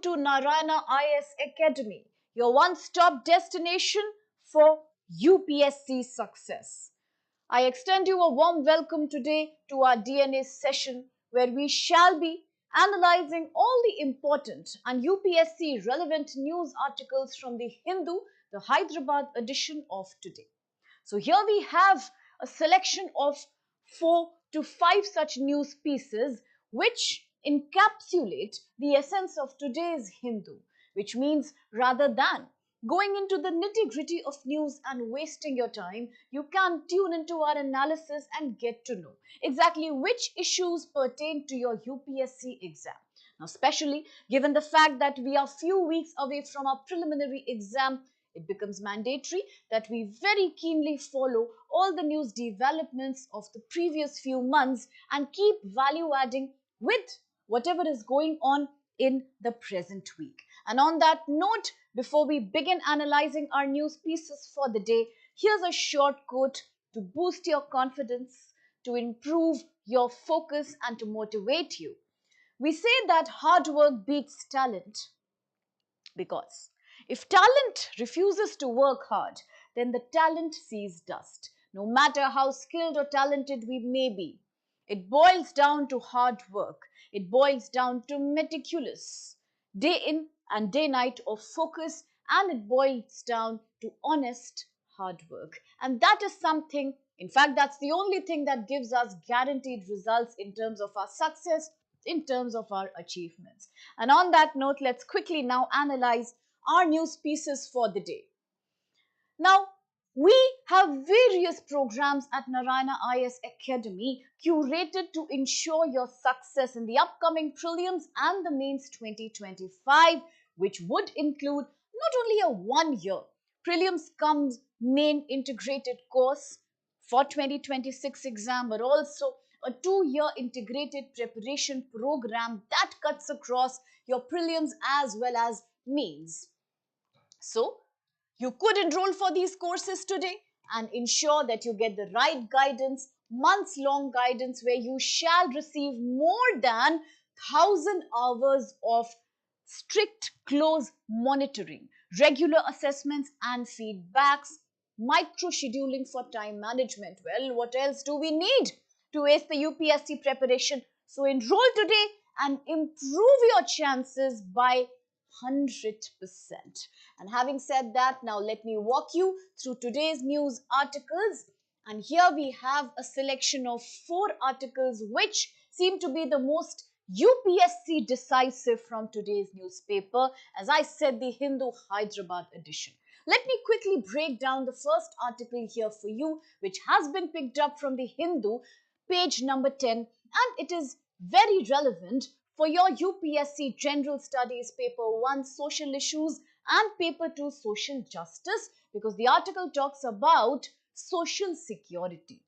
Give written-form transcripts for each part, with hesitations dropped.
to Narayana IS Academy, your one-stop destination for UPSC success. I extend you a warm welcome today to our DNA session where we shall be analyzing all the important and UPSC relevant news articles from the Hindu, the Hyderabad edition of today. So here we have a selection of 4 to 5 such news pieces which encapsulate the essence of today's Hindu, which means rather than going into the nitty-gritty of news and wasting your time, you can tune into our analysis and get to know exactly which issues pertain to your UPSC exam. Now, especially given the fact that we are few weeks away from our preliminary exam, it becomes mandatory that we very keenly follow all the news developments of the previous few months and keep value adding with whatever is going on in the present week. And on that note, before we begin analyzing our news pieces for the day, here's a short quote to boost your confidence, to improve your focus, and to motivate you. We say that hard work beats talent because if talent refuses to work hard, then the talent sees dust. No matter how skilled or talented we may be, it boils down to hard work. It boils down to meticulous, day in and day night of focus, and it boils down to honest hard work. And that is something, in fact, that's the only thing that gives us guaranteed results in terms of our success, in terms of our achievements. And on that note, let's quickly now analyze our news pieces for the day. Now, we have various programs at Narayana IS Academy curated to ensure your success in the upcoming prelims and the mains 2025, which would include not only a 1-year prelims comes main integrated course for 2026 exam, but also a 2-year integrated preparation program that cuts across your prelims as well as mains. So, you could enroll for these courses today and ensure that you get the right guidance, months-long guidance where you shall receive more than 1,000 hours of strict close monitoring, regular assessments and feedbacks, micro-scheduling for time management. Well, what else do we need to ace the UPSC preparation? So enroll today and improve your chances by 100%. And having said that, now let me walk you through today's news articles. And here we have a selection of 4 articles which seem to be the most UPSC decisive from today's newspaper. As I said, the Hindu Hyderabad edition. Let me quickly break down the first article here for you, which has been picked up from the Hindu, page number 10, and it is very relevant for your UPSC General Studies Paper 1 Social Issues and Paper 2 Social Justice, because the article talks about social security.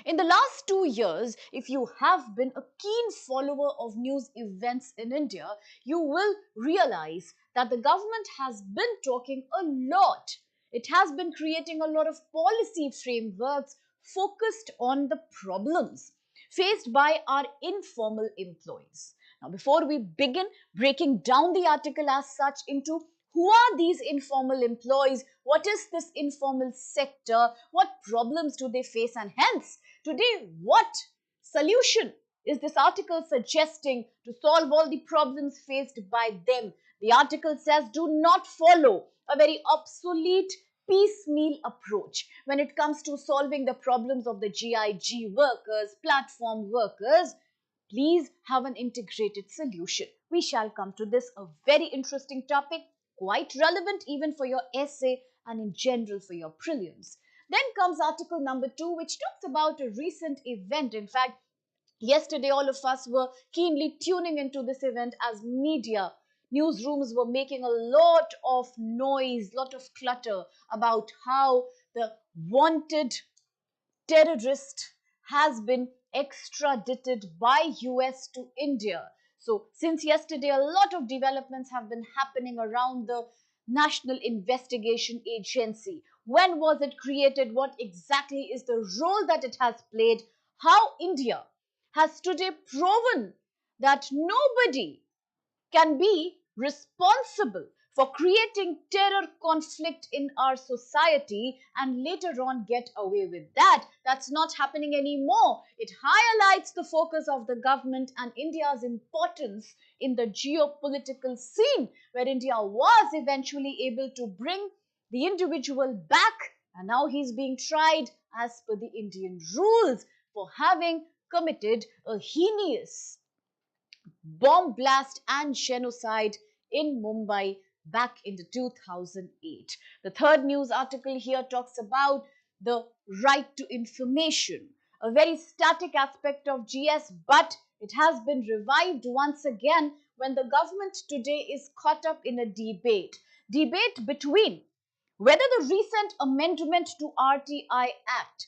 In the last 2 years, if you have been a keen follower of news events in India, you will realize that the government has been talking a lot. It has been creating a lot of policy frameworks focused on the problems faced by our informal employees. Now, before we begin breaking down the article as such into who are these informal employees, what is this informal sector, what problems do they face, and hence, today, what solution is this article suggesting to solve all the problems faced by them? The article says do not follow a very obsolete piecemeal approach when it comes to solving the problems of the GIG workers, platform workers. Please have an integrated solution. We shall come to this, a very interesting topic, quite relevant even for your essay and in general for your prelims. Then comes article number 2, which talks about a recent event. In fact, yesterday all of us were keenly tuning into this event as media. Newsrooms were making a lot of noise, lot of clutter about how the wanted terrorist has been extradited by US to India. So since yesterday, a lot of developments have been happening around the National Investigation Agency. When was it created? What exactly is the role that it has played? How India has today proven that nobody can be responsible for creating terror conflict in our society and later on get away with that. That's not happening anymore. It highlights the focus of the government and India's importance in the geopolitical scene, where India was eventually able to bring the individual back, and now he's being tried as per the Indian rules for having committed a heinous bomb blast and genocide in Mumbai back in the 2008. The third news article here talks about the right to information, a very static aspect of GS, but it has been revived once again when the government today is caught up in a debate between whether the recent amendment to RTI Act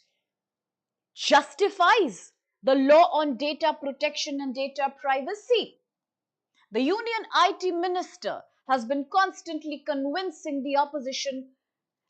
justifies the law on data protection and data privacy. The Union IT Minister has been constantly convincing the opposition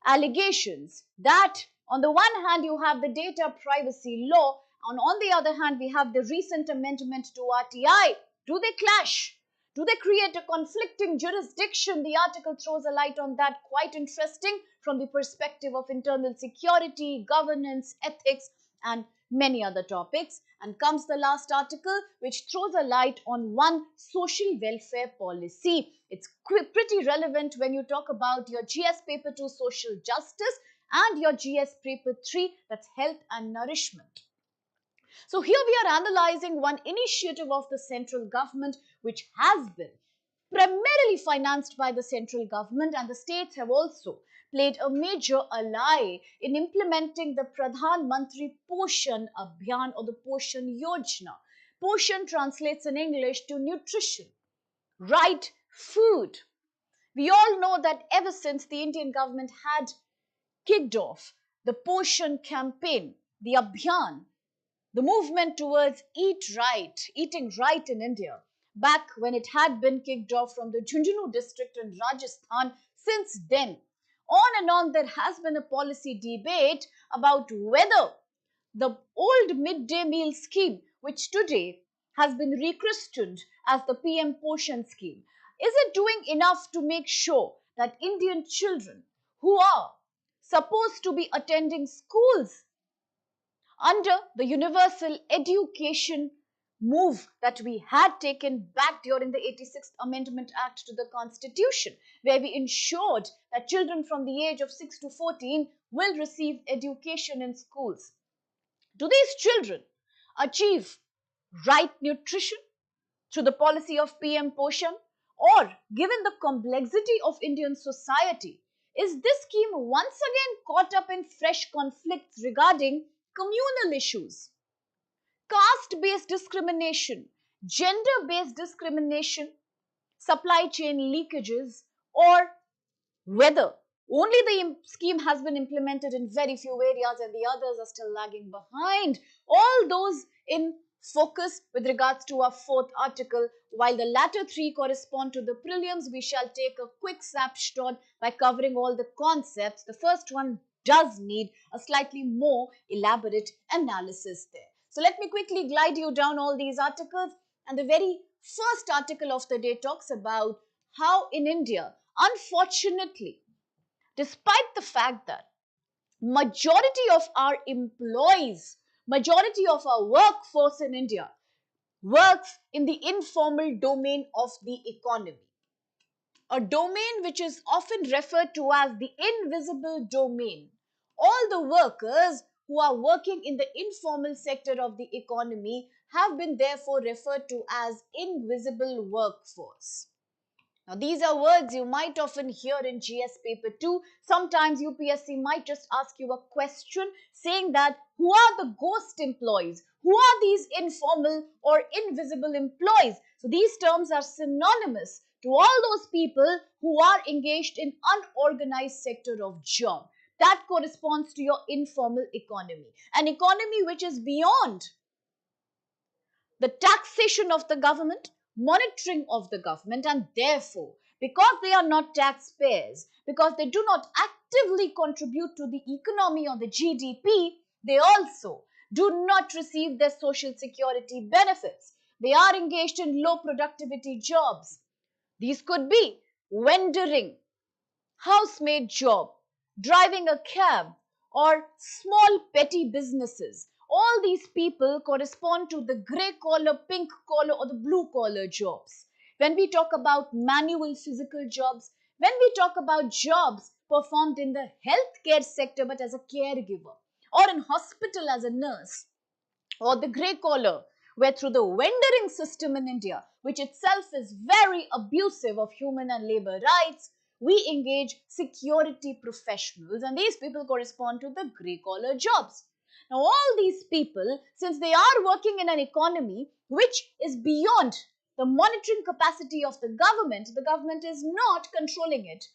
allegations that on the one hand you have the data privacy law, and on the other hand we have the recent amendment to RTI. Do they clash? Do they create a conflicting jurisdiction? The article throws a light on that, quite interesting from the perspective of internal security, governance, ethics, and many other topics. And comes the last article, which throws a light on one social welfare policy. It's pretty relevant when you talk about your GS Paper 2 social justice and your GS Paper 3, that's health and nourishment. So here we are analyzing one initiative of the central government which has been primarily financed by the central government, and the states have also played a major ally in implementing the Pradhan Mantri POSHAN Abhiyan or the POSHAN Yojana. POSHAN translates in English to nutrition, right food. We all know that ever since the Indian government had kicked off the POSHAN campaign, the Abhiyan, the movement towards eating right in India, back when it had been kicked off from the Jhunjhunu district in Rajasthan, since then, on and on, there has been a policy debate about whether the old midday meal scheme, which today has been rechristened as the PMPOSHAN scheme, is it doing enough to make sure that Indian children who are supposed to be attending schools under the universal education move that we had taken back during the 86th Amendment Act to the Constitution, where we ensured that children from the age of 6 to 14 will receive education in schools. Do these children achieve right nutrition through the policy of PMPOSHAN? Or, given the complexity of Indian society, is this scheme once again caught up in fresh conflicts regarding communal issues, caste-based discrimination, gender-based discrimination, supply chain leakages, or whether only the scheme has been implemented in very few areas and the others are still lagging behind? All those in focus with regards to our fourth article. While the latter three correspond to the prelims, we shall take a quick snapshot by covering all the concepts. The first one does need a slightly more elaborate analysis there. So let me quickly glide you down all these articles. And the very first article of the day talks about how in India, unfortunately, despite the fact that majority of our employees, majority of our workforce in India works in the informal domain of the economy, a domain which is often referred to as the invisible domain. All the workers who are working in the informal sector of the economy have been therefore referred to as invisible workforce. Now, these are words you might often hear in GS Paper 2. Sometimes UPSC might just ask you a question saying that who are the ghost employees? Who are these informal or invisible employees? So these terms are synonymous to all those people who are engaged in unorganized sector of job. That corresponds to your informal economy. An economy which is beyond the taxation of the government, monitoring of the government, and therefore, because they are not taxpayers, because they do not actively contribute to the economy or the GDP, they also do not receive their social security benefits. They are engaged in low productivity jobs. These could be vendoring, housemaid job, driving a cab, or small petty businesses. All these people correspond to the grey collar, pink collar, or the blue collar jobs. When we talk about manual physical jobs, when we talk about jobs performed in the healthcare sector but as a caregiver, or in hospital as a nurse, or the grey collar, where through the vendoring system in India, which itself is very abusive of human and labor rights, we engage security professionals, and these people correspond to the grey collar jobs. Now, all these people, since they are working in an economy which is beyond the monitoring capacity of the government is not controlling it,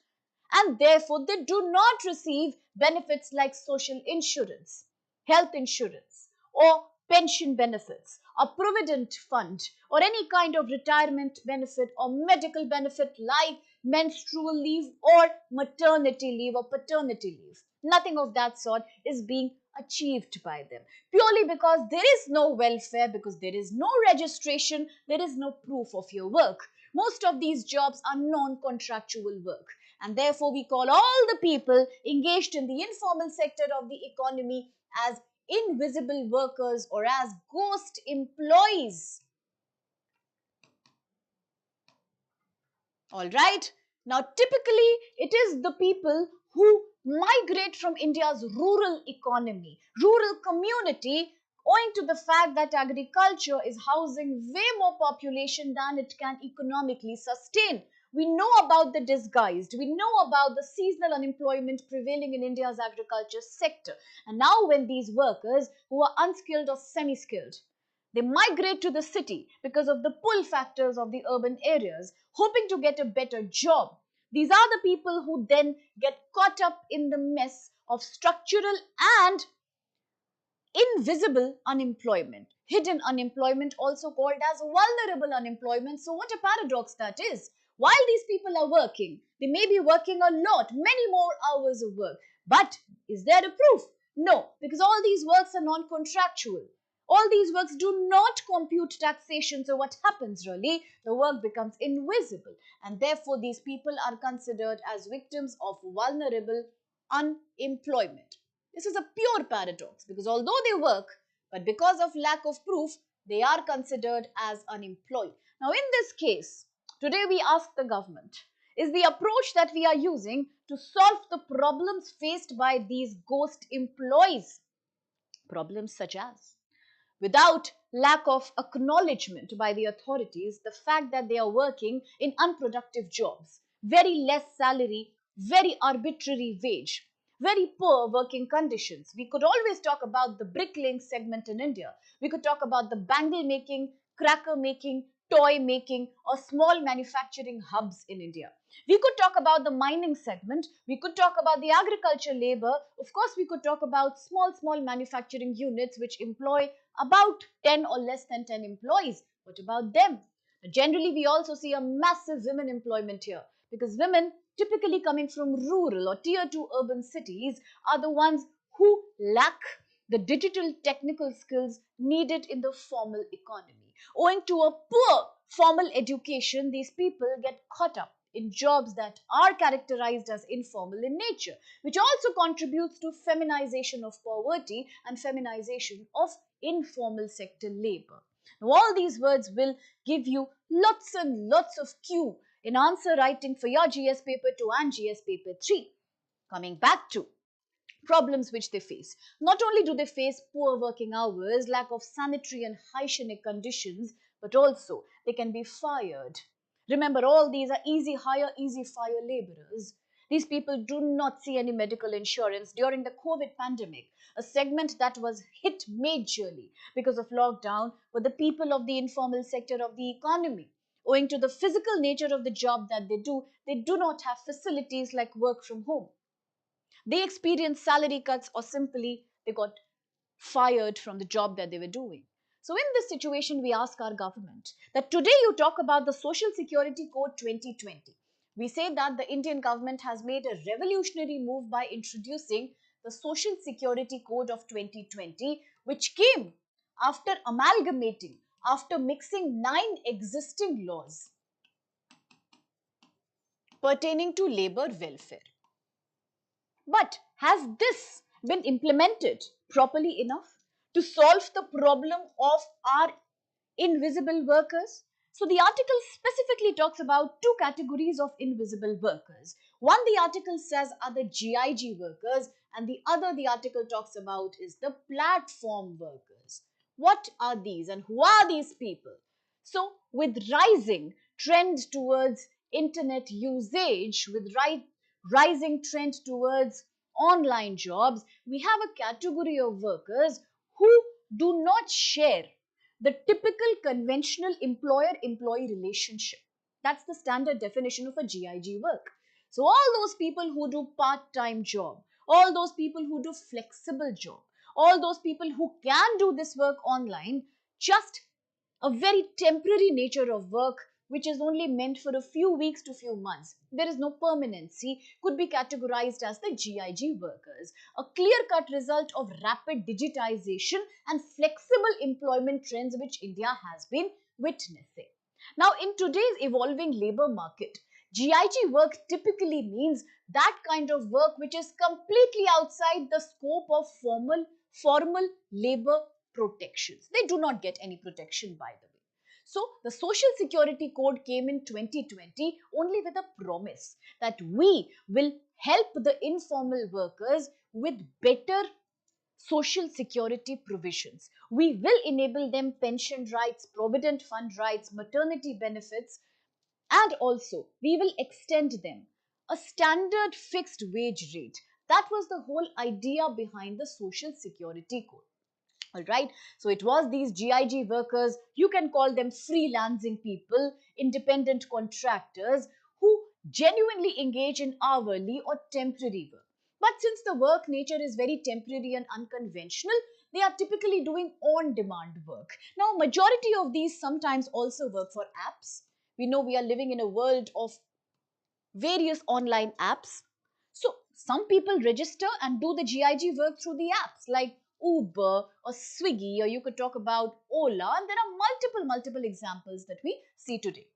and therefore they do not receive benefits like social insurance, health insurance, or pension benefits, or provident fund, or any kind of retirement benefit or medical benefit like menstrual leave or maternity leave or paternity leave. Nothing of that sort is being achieved by them, purely because there is no welfare, because there is no registration, there is no proof of your work. Most of these jobs are non-contractual work, and therefore we call all the people engaged in the informal sector of the economy as invisible workers or as ghost employees. All right. Now, typically, it is the people who migrate from India's rural economy, rural community, owing to the fact that agriculture is housing way more population than it can economically sustain. We know about the disguised, we know about the seasonal unemployment prevailing in India's agriculture sector. And now, when these workers who are unskilled or semi skilled, they migrate to the city because of the pull factors of the urban areas, hoping to get a better job. These are the people who then get caught up in the mess of structural and invisible unemployment, hidden unemployment, also called as vulnerable unemployment. So, what a paradox that is. While these people are working, they may be working a lot, many more hours of work. But is there a proof? No, because all these works are non contractual. All these works do not compute taxation. So, what happens really? The work becomes invisible, and therefore, these people are considered as victims of vulnerable unemployment. This is a pure paradox because although they work, but because of lack of proof, they are considered as unemployed. Now, in this case, today we ask the government, is the approach that we are using to solve the problems faced by these ghost employees? Problems such as without lack of acknowledgement by the authorities, the fact that they are working in unproductive jobs, very less salary, very arbitrary wage, very poor working conditions. We could always talk about the bricklaying segment in India. We could talk about the bangle making, cracker making, toy making, or small manufacturing hubs in India. We could talk about the mining segment. We could talk about the agriculture labor. Of course, we could talk about small manufacturing units which employ about 10 or less than 10 employees. What about them? Generally, we also see a massive women employment here because women, typically coming from rural or tier 2 urban cities, are the ones who lack the digital technical skills needed in the formal economy. Owing to a poor formal education, these people get caught up in jobs that are characterized as informal in nature, which also contributes to feminization of poverty and feminization of informal sector labor. Now, all these words will give you lots and lots of cue in answer writing for your GS paper 2 and GS paper 3. Coming back to problems which they face. Not only do they face poor working hours, lack of sanitary and hygienic conditions, but also they can be fired. Remember, all these are easy hire, easy fire laborers. These people do not see any medical insurance during the COVID pandemic, a segment that was hit majorly because of lockdown were the people of the informal sector of the economy. Owing to the physical nature of the job that they do not have facilities like work from home. They experienced salary cuts or simply they got fired from the job that they were doing. So, in this situation, we ask our government that today you talk about the Social Security Code 2020. We say that the Indian government has made a revolutionary move by introducing the Social Security Code of 2020, which came after amalgamating, after mixing 9 existing laws. pertaining to labor welfare. But has this been implemented properly enough to solve the problem of our invisible workers? So the article specifically talks about two categories of invisible workers. One, the article says, are the GIG workers, and the other the article talks about is the platform workers. What are these and who are these people? So with rising trend towards internet usage, with rising trend towards online jobs, we have a category of workers who do not share the typical conventional employer-employee relationship. That's the standard definition of a GIG work. So all those people who do part-time job, all those people who do flexible job, all those people who can do this work online, just a very temporary nature of work which is only meant for a few weeks to few months. There is no permanency, could be categorized as the GIG workers. A clear-cut result of rapid digitization and flexible employment trends which India has been witnessing. Now, in today's evolving labor market, GIG work typically means that kind of work which is completely outside the scope of formal labor protections. They do not get any protection, by the way. So the Social Security Code came in 2020 only with a promise that we will help the informal workers with better social security provisions. We will enable them pension rights, provident fund rights, maternity benefits, and also we will extend them a standard fixed wage rate. That was the whole idea behind the Social Security Code. All right. So it was these GIG workers, you can call them freelancing people, independent contractors who genuinely engage in hourly or temporary work. But since the work nature is very temporary and unconventional, they are typically doing on-demand work. Now, majority of these sometimes also work for apps. We know we are living in a world of various online apps. So some people register and do the GIG work through the apps like Uber or Swiggy, or you could talk about Ola, and there are multiple examples that we see today.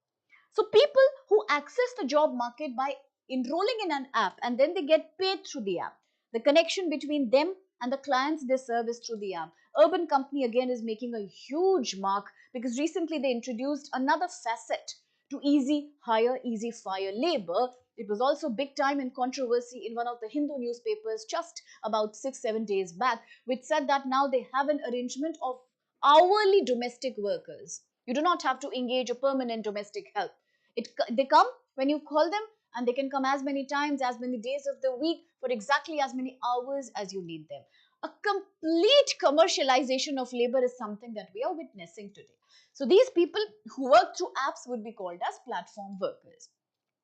So people who access the job market by enrolling in an app and then they get paid through the app. The connection between them and the clients they serve is through the app. Urban Company again is making a huge mark because recently they introduced another facet to easy hire, easy fire labor. It was also big time in controversy in one of the Hindu newspapers just about 6-7 days back, which said that now they have an arrangement of hourly domestic workers. You do not have to engage a permanent domestic help. They come when you call them, and they can come as many times, as many days of the week for exactly as many hours as you need them. A complete commercialization of labor is something that we are witnessing today. So these people who work through apps would be called as platform workers.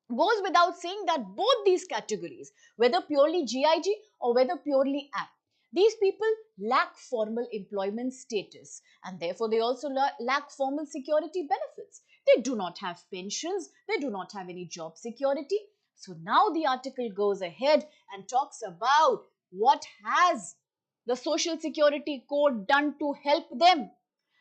Goes without saying that both these categories, whether purely GIG or whether purely app, these people lack formal employment status and therefore they also lack formal security benefits. They do not have pensions, they do not have any job security. So now the article goes ahead and talks about what has the Social Security Code done to help them.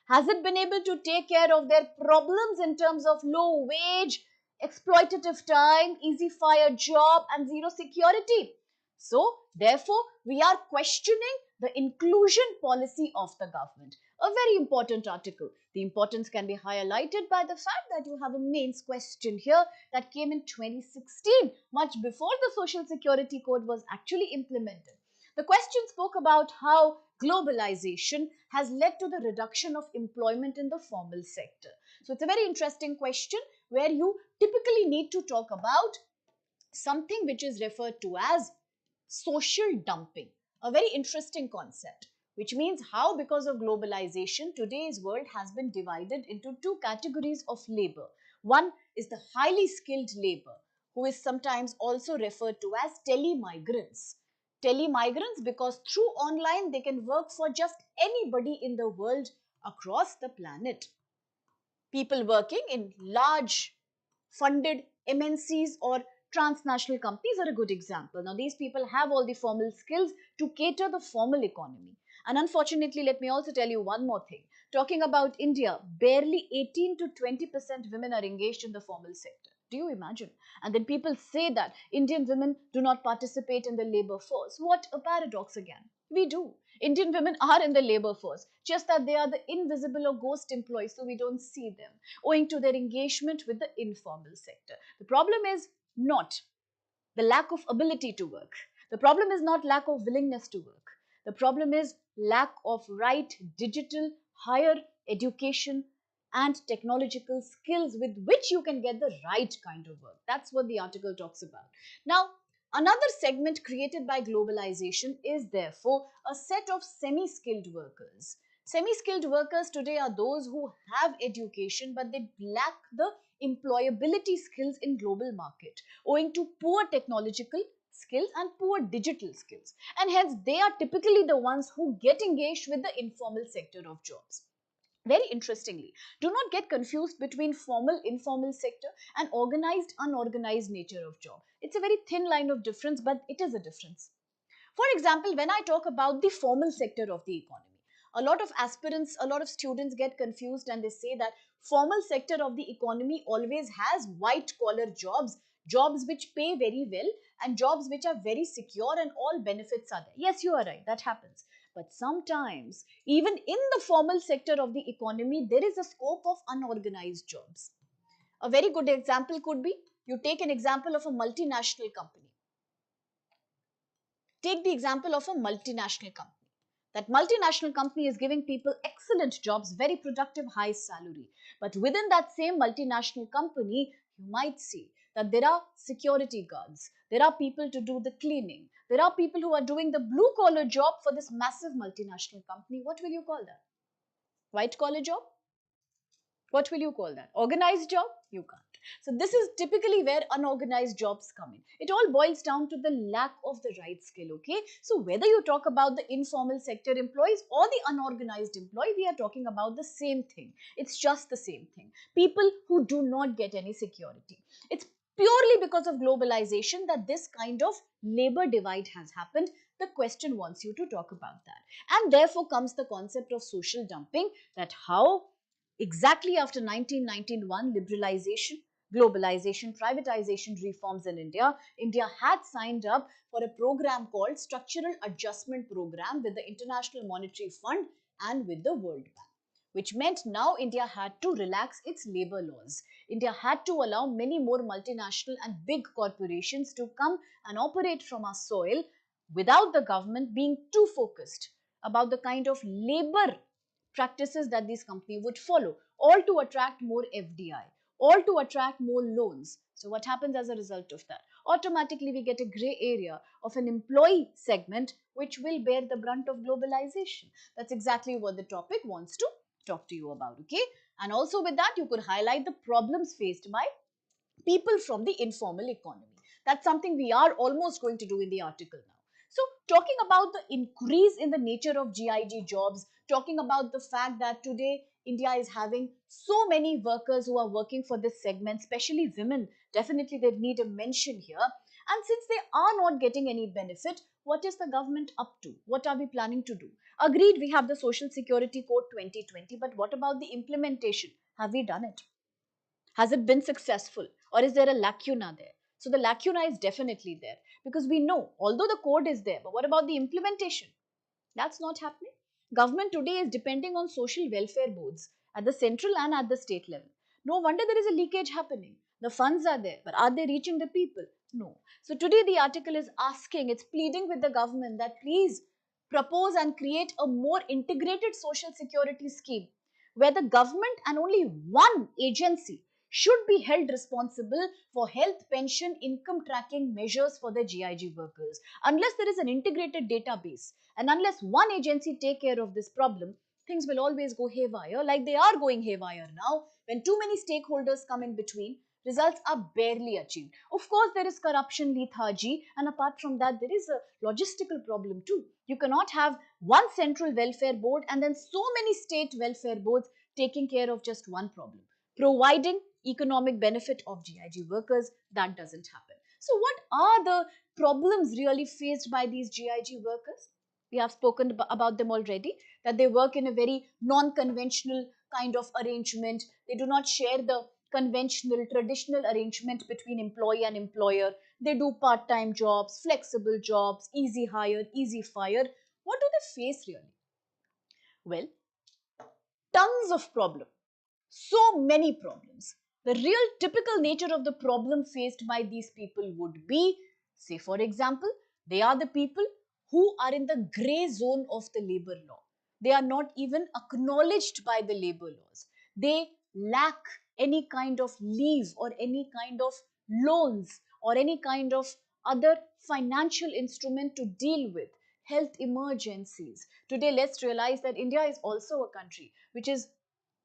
Has it been able to take care of their problems in terms of low wage, exploitative time, easy fire job, and zero security? So, therefore, we are questioning the inclusion policy of the government. A very important article. The importance can be highlighted by the fact that you have a mains question here that came in 2016, much before the Social Security Code was actually implemented. The question spoke about how globalization has led to the reduction of employment in the formal sector. So it's a very interesting question where you typically need to talk about something which is referred to as social dumping. A very interesting concept, which means how because of globalization, today's world has been divided into two categories of labor. One is the highly skilled labor, who is sometimes also referred to as telemigrants. Telemigrants because through online they can work for just anybody in the world across the planet. People working in large funded MNCs or transnational companies are a good example. Now these people have all the formal skills to cater the formal economy And unfortunately, let me also tell you one more thing. Talking about India, barely 18 to 20% women are engaged in the formal sector. Do you imagine? And then people say that Indian women do not participate in the labor force. What a paradox again. We do. Indian women are in the labor force, just that they are the invisible or ghost employees, so we don't see them, owing to their engagement with the informal sector. The problem is not the lack of ability to work. The problem is not lack of willingness to work. The problem is lack of right digital higher education and technological skills with which you can get the right kind of work. That's what the article talks about. Now, another segment created by globalization is therefore a set of semi-skilled workers. Semi-skilled workers today are those who have education but they lack the employability skills in global market owing to poor technological skills and poor digital skills, and hence they are typically the ones who get engaged with the informal sector of jobs. Very interestingly, do not get confused between formal informal sector and organized unorganized nature of job. It's a very thin line of difference, but it is a difference. For example, when I talk about the formal sector of the economy, a lot of aspirants, a lot of students get confused and they say that formal sector of the economy always has white collar jobs, jobs which pay very well and jobs which are very secure and all benefits are there. Yes, you are right, that happens. But sometimes, even in the formal sector of the economy, there is a scope of unorganized jobs. A very good example could be, you take an example of a multinational company. Take the example of a multinational company. That multinational company is giving people excellent jobs, very productive, high salary. But within that same multinational company, you might see that there are security guards, there are people to do the cleaning, there are people who are doing the blue collar job for this massive multinational company. What will you call that? White collar job? What will you call that? Organized job? You can't. So this is typically where unorganized jobs come in. It all boils down to the lack of the right skill, okay? So whether you talk about the informal sector employees or the unorganized employee, we are talking about the same thing. It's just the same thing. People who do not get any security. It's purely because of globalization that this kind of labor divide has happened. The question wants you to talk about that. And therefore comes the concept of social dumping, that how exactly after 1991 liberalization, globalization, privatization reforms in India, India had signed up for a program called Structural Adjustment Program with the International Monetary Fund and with the World Bank, which meant now India had to relax its labor laws. India had to allow many more multinational and big corporations to come and operate from our soil without the government being too focused about the kind of labor practices that these companies would follow, all to attract more FDI, all to attract more loans. So what happens as a result of that? Automatically we get a gray area of an employee segment which will bear the brunt of globalization. That's exactly what the topic wants to talk to you about, okay? And also with that, you could highlight the problems faced by people from the informal economy. That's something we are almost going to do in the article now. So, talking about the increase in the nature of GIG jobs, talking about the fact that today India is having so many workers who are working for this segment, especially women, definitely they need a mention here. And since they are not getting any benefit, what is the government up to? What are we planning to do? Agreed, we have the Social Security Code 2020, but what about the implementation? Have we done it? Has it been successful or is there a lacuna there? So the lacuna is definitely there because we know, although the code is there, but what about the implementation? That's not happening. Government today is depending on social welfare boards at the central and at the state level. No wonder there is a leakage happening. The funds are there, but are they reaching the people? No. So today the article is asking, it's pleading with the government that please propose and create a more integrated social security scheme where the government and only one agency should be held responsible for health, pension, income tracking measures for the GIG workers. Unless there is an integrated database and unless one agency take care of this problem, things will always go haywire like they are going haywire now. When too many stakeholders come in between, results are barely achieved. Of course, there is corruption, lethargy, and apart from that, there is a logistical problem too. You cannot have one central welfare board and then so many state welfare boards taking care of just one problem. Providing economic benefit of GIG workers, that doesn't happen. So what are the problems really faced by these GIG workers? We have spoken about them already, that they work in a very non-conventional kind of arrangement. They do not share the conventional, traditional arrangement between employee and employer. They do part-time jobs, flexible jobs, easy hire, easy fire. What do they face really? Well, tons of problems. So many problems. The real typical nature of the problem faced by these people would be, say, for example, they are the people who are in the gray zone of the labor law. They are not even acknowledged by the labor laws. They lack any kind of leave or any kind of loans or any kind of other financial instrument to deal with health emergencies. Today, let's realize that India is also a country which is,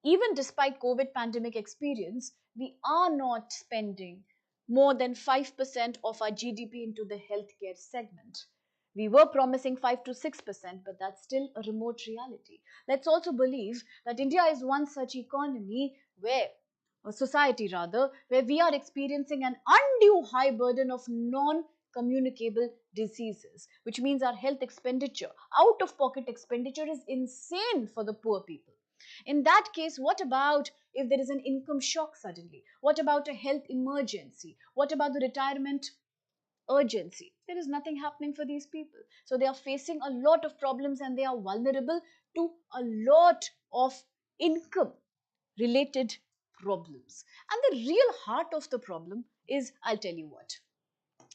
even despite COVID pandemic experience, we are not spending more than 5% of our GDP into the healthcare segment. We were promising 5 to 6%, but that's still a remote reality. Let's also believe that India is one such economy where, or society rather, where we are experiencing an undue high burden of non-communicable diseases, which means our health expenditure, out of pocket expenditure, is insane for the poor people. In that case, what about if there is an income shock suddenly? What about a health emergency? What about the retirement urgency? There is nothing happening for these people. So they are facing a lot of problems and they are vulnerable to a lot of income related problems. And the real heart of the problem is, I'll tell you what.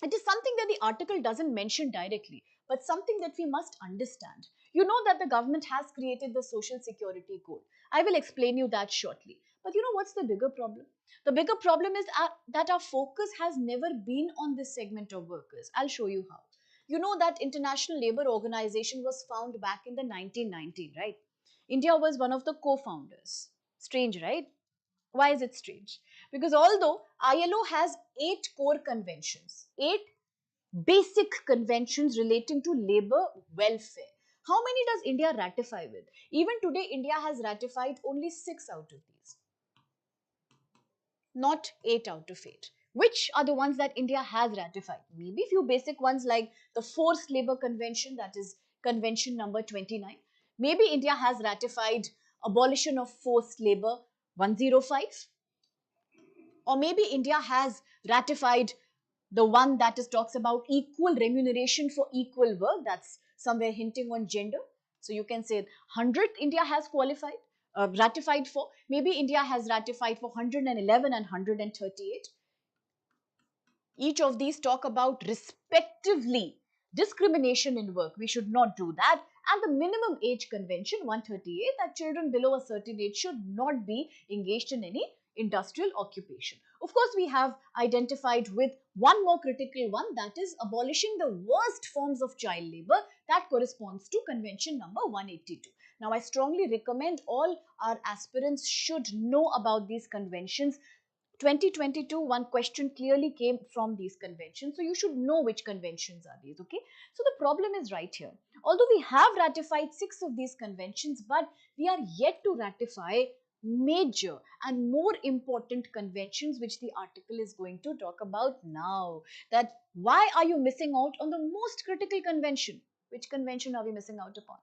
It is something that the article doesn't mention directly, but something that we must understand. You know that the government has created the Social Security Code. I will explain you that shortly. But you know what's the bigger problem? The bigger problem is that our focus has never been on this segment of workers. I'll show you how. You know that International Labour Organization was found back in the 1990s, right? India was one of the co-founders. Strange, right? Why is it strange? Because although ILO has 8 core conventions, 8 basic conventions relating to labor welfare, how many does India ratify with? Even today, India has ratified only 6 out of these, not 8 out of 8. Which are the ones that India has ratified? Maybe few basic ones like the Forced Labor Convention, that is Convention number 29. Maybe India has ratified Abolition of Forced Labor 105. Or maybe India has ratified the one that is talks about equal remuneration for equal work. That's somewhere hinting on gender. So you can say 100th India has ratified for. Maybe India has ratified for 111 and 138. Each of these talk about respectively discrimination in work. We should not do that. And the minimum age convention 138, that children below a certain age should not be engaged in any industrial occupation. Of course, we have identified with one more critical one, that is abolishing the worst forms of child labor. That corresponds to convention number 182. Now, I strongly recommend all our aspirants should know about these conventions. 2022, one question clearly came from these conventions, so you should know which conventions are these. Okay, so the problem is right here. Although we have ratified 6 of these conventions, but we are yet to ratify major and more important conventions, which the article is going to talk about now. That why are you missing out on the most critical convention? Which convention are we missing out upon?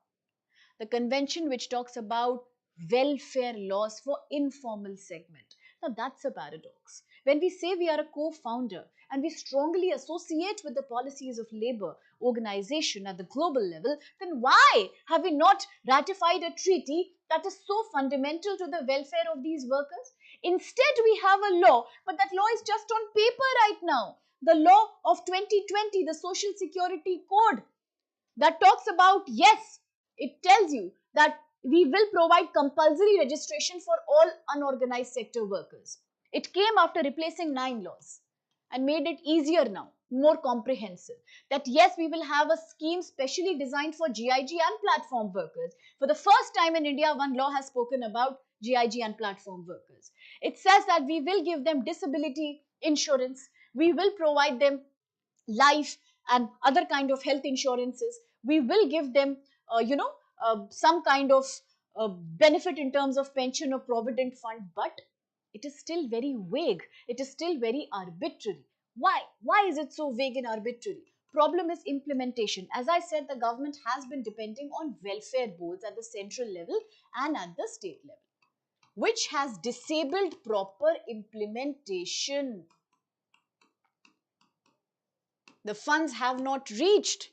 The convention which talks about welfare laws for informal segment. Now that's a paradox. When we say we are a co-founder and we strongly associate with the policies of labor organization at the global level, then why have we not ratified a treaty that is so fundamental to the welfare of these workers? Instead, we have a law, but that law is just on paper right now. The law of 2020, the Social Security Code, that talks about, yes, it tells you that we will provide compulsory registration for all unorganized sector workers. It came after replacing 9 laws and made it easier now, more comprehensive. That yes, we will have a scheme specially designed for GIG and platform workers. For the first time in India, one law has spoken about GIG and platform workers. It says that we will give them disability insurance, we will provide them life and other kind of health insurances. We will give them some kind of benefit in terms of pension or provident fund, but it is still very vague, it is still very arbitrary. Why is it so vague and arbitrary? Problem is implementation. As I said, the government has been depending on welfare boards at the central level and at the state level, which has disabled proper implementation. The funds have not reached.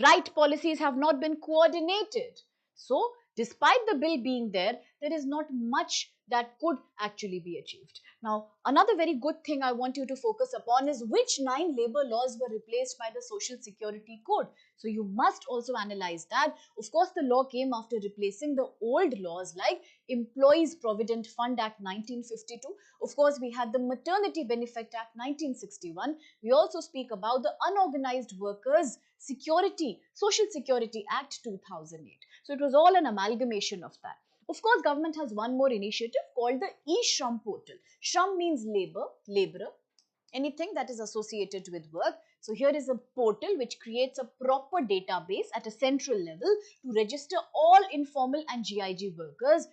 Right policies have not been coordinated. So, despite the bill being there, there is not much that could actually be achieved. Now, another very good thing I want you to focus upon is which 9 labor laws were replaced by the Social Security Code. So, you must also analyze that. Of course, the law came after replacing the old laws like Employees Provident Fund Act 1952. Of course, we had the Maternity Benefit Act 1961. We also speak about the Unorganized Workers Social Security Act 2008. So it was all an amalgamation of that. Of course, government has one more initiative called the e-Shram portal. Shram means labor, laborer, anything that is associated with work. So here is a portal which creates a proper database at a central level to register all informal and GIG workers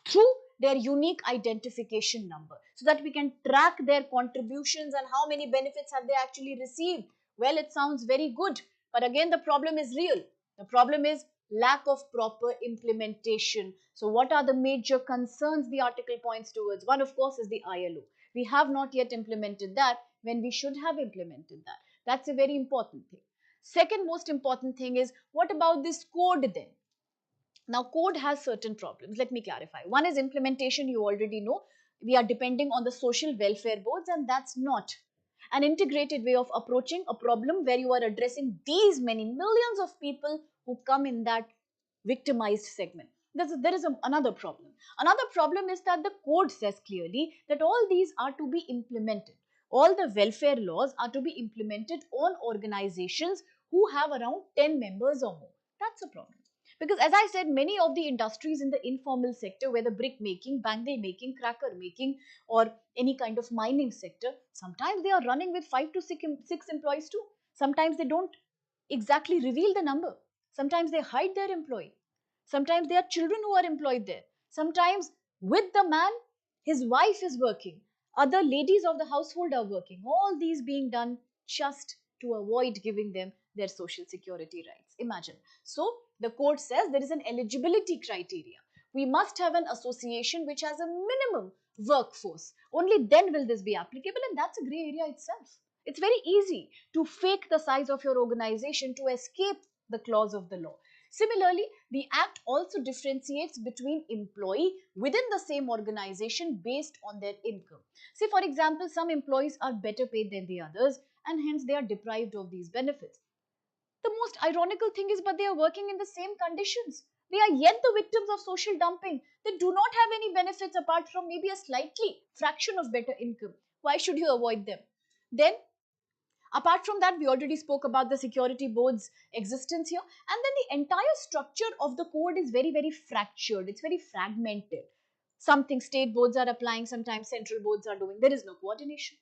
through their unique identification number, so that we can track their contributions and how many benefits have they actually received. Well, it sounds very good, but again the problem is real. The problem is lack of proper implementation. So what are the major concerns the article points towards? One, of course, is the ILO. We have not yet implemented that when we should have implemented that. That's a very important thing. Second most important thing is, what about this code then? Now, code has certain problems. Let me clarify. One is implementation. You already know we are depending on the social welfare boards, and that's not an integrated way of approaching a problem where you are addressing these many millions of people who come in that victimized segment. Another problem. Another problem is that the code says clearly that all these are to be implemented. All the welfare laws are to be implemented on organizations who have around 10 members or more. That's a problem. Because as I said, many of the industries in the informal sector, whether brick making, bangle making, cracker making, or any kind of mining sector, sometimes they are running with 5 to 6 employees too. Sometimes they don't exactly reveal the number. Sometimes they hide their employee. Sometimes there are children who are employed there. Sometimes with the man, his wife is working. Other ladies of the household are working. All these being done just to avoid giving them their social security rights. Imagine. So the code says there is an eligibility criteria. We must have an association which has a minimum workforce. Only then will this be applicable, and that's a grey area itself. It's very easy to fake the size of your organization to escape the clause of the law. Similarly, the Act also differentiates between employee within the same organization based on their income. Say, for example, some employees are better paid than the others, and hence they are deprived of these benefits. The most ironical thing is, but they are working in the same conditions. They are yet the victims of social dumping. They do not have any benefits apart from maybe a slightly fraction of better income. Why should you avoid them? Then, apart from that, we already spoke about the security board's existence here. And then the entire structure of the code is very, very fractured. It's very fragmented. Something state boards are applying, sometimes central boards are doing. There is no coordination.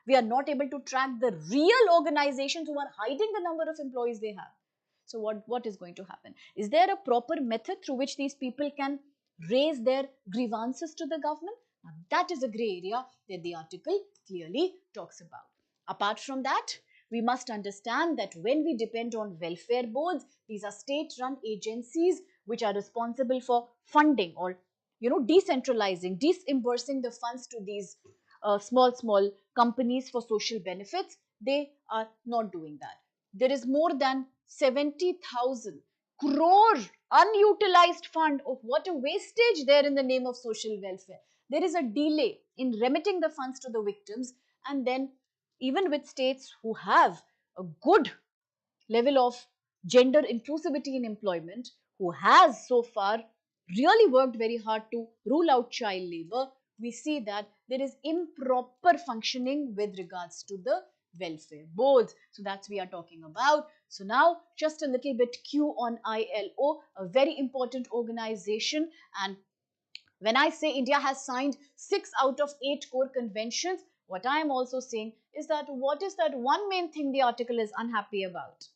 We are not able to track the real organizations who are hiding the number of employees they have. So what is going to happen? Is there a proper method through which these people can raise their grievances to the government? Now, that is a grey area that the article clearly talks about. Apart from that, we must understand that when we depend on welfare boards, these are state-run agencies which are responsible for funding or decentralizing, disbursing the funds to these small companies for social benefits. They are not doing that. There is more than 70,000 crore unutilized fund. Of what a wastage there in the name of social welfare. There is a delay in remitting the funds to the victims, and then even with states who have a good level of gender inclusivity in employment, who has so far really worked very hard to rule out child labor, we see that there is improper functioning with regards to the welfare boards. So that's we are talking about. So now just a little bit Q on ILO, a very important organization. And when I say India has signed 6 out of 8 core conventions, what I am also saying is that what is that one main thing the article is unhappy about?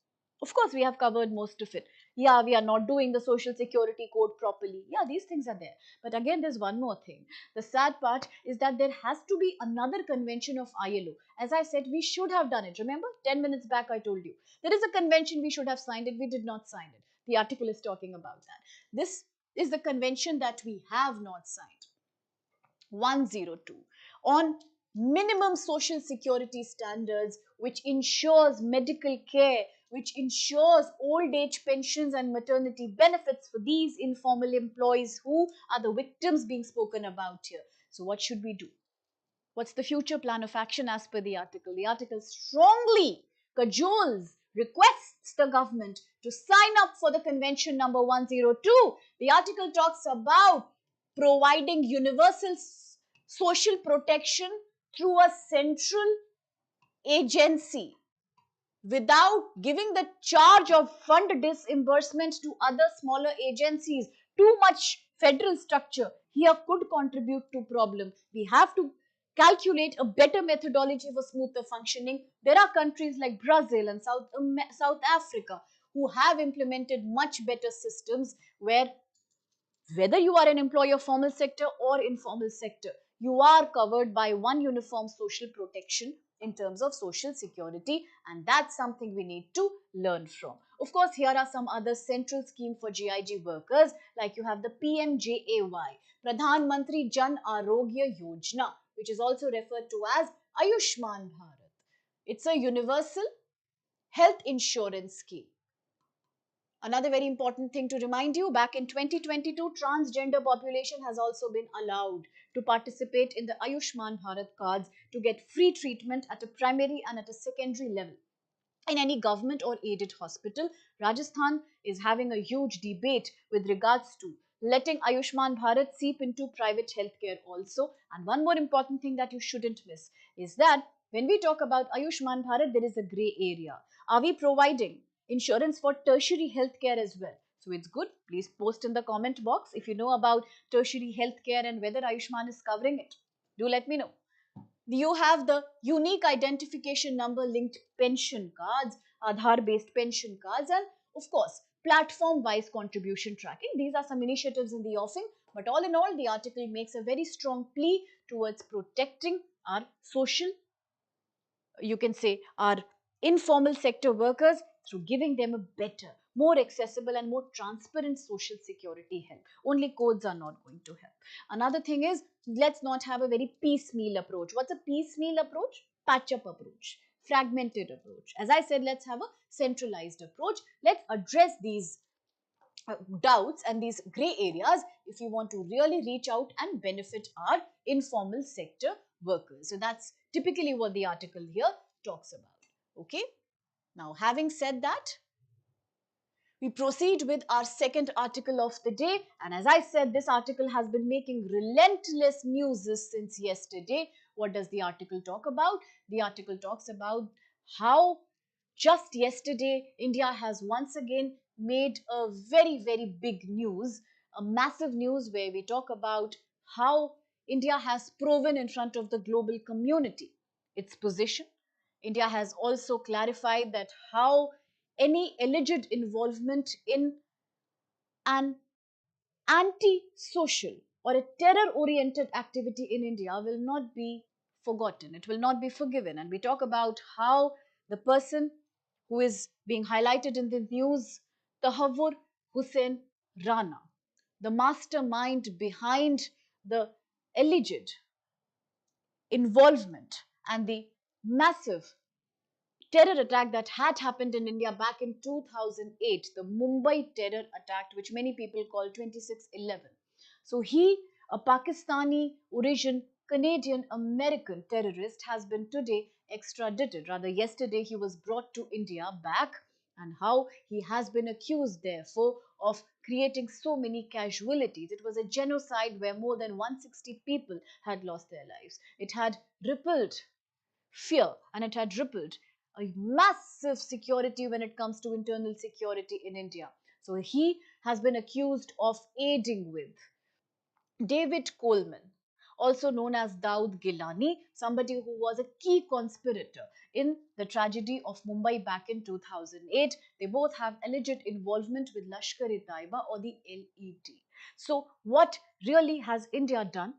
Of course, we have covered most of it. Yeah, we are not doing the social security code properly. Yeah, these things are there. But again, there's one more thing. The sad part is that there has to be another convention of ILO. As I said, we should have done it. Remember, 10 minutes back I told you there is a convention, we should have signed it, we did not sign it. The article is talking about that. This is the convention that we have not signed. 102 on minimum social security standards, which ensures medical care, which ensures old age pensions and maternity benefits for these informal employees who are the victims being spoken about here. So, what should we do? What's the future plan of action as per the article? The article strongly cajoles, requests the government to sign up for the convention number 102. The article talks about providing universal social protection through a central agency without giving the charge of fund disbursement to other smaller agencies. Too much federal structure here could contribute to problem. We have to calculate a better methodology for smoother functioning. There are countries like Brazil and South Africa who have implemented much better systems where whether you are an employee of formal sector or informal sector, you are covered by one uniform social protection in terms of social security, and that's something we need to learn from. Of course, here are some other central scheme for GIG workers, like you have the PMJAY, Pradhan Mantri Jan Arogya Yojana, which is also referred to as Ayushman Bharat. It's a universal health insurance scheme. Another very important thing to remind you, back in 2022, transgender population has also been allowed to participate in the Ayushman Bharat cards to get free treatment at a primary and at a secondary level in any government or aided hospital. Rajasthan is having a huge debate with regards to letting Ayushman Bharat seep into private healthcare also. And one more important thing that you shouldn't miss is that when we talk about Ayushman Bharat, there is a gray area. Are we providing insurance for tertiary healthcare as well? So it's good. Please post in the comment box if you know about tertiary healthcare and whether Ayushman is covering it. Do let me know. You have the unique identification number linked pension cards, Aadhaar based pension cards, and of course, platform wise contribution tracking. These are some initiatives in the offing, but all in all, the article makes a very strong plea towards protecting our social, you can say, our informal sector workers through giving them a better, more accessible and more transparent social security help. Only codes are not going to help. Another thing is, let's not have a very piecemeal approach. What's a piecemeal approach? Patch up approach, fragmented approach. As I said, let's have a centralized approach. Let's address these doubts and these gray areas if we want to really reach out and benefit our informal sector workers. So that's typically what the article here talks about. Okay. Now, having said that, we proceed with our second article of the day. And as I said, this article has been making relentless news since yesterday. What does the article talk about? The article talks about how just yesterday, India has once again made a very, very big news, a massive news where we talk about how India has proven in front of the global community its position. India has also clarified that how any alleged involvement in an anti-social or a terror-oriented activity in India will not be forgotten. It will not be forgiven. And we talk about how the person who is being highlighted in the news, Tahavur Hussain Rana, the mastermind behind the alleged involvement and the massive terror attack that had happened in India back in 2008, the Mumbai terror attack, which many people call 26/11. So he, a Pakistani origin Canadian American terrorist, has been today extradited. Rather, yesterday he was brought to India back, and how he has been accused, therefore, of creating so many casualties. It was a genocide where more than 160 people had lost their lives. It had rippled fear and it had rippled a massive security when it comes to internal security in India. So he has been accused of aiding with David Coleman, also known as Daud Gilani, somebody who was a key conspirator in the tragedy of Mumbai back in 2008. They both have alleged involvement with Lashkar-e-Taiba or the LET. So, what really has India done?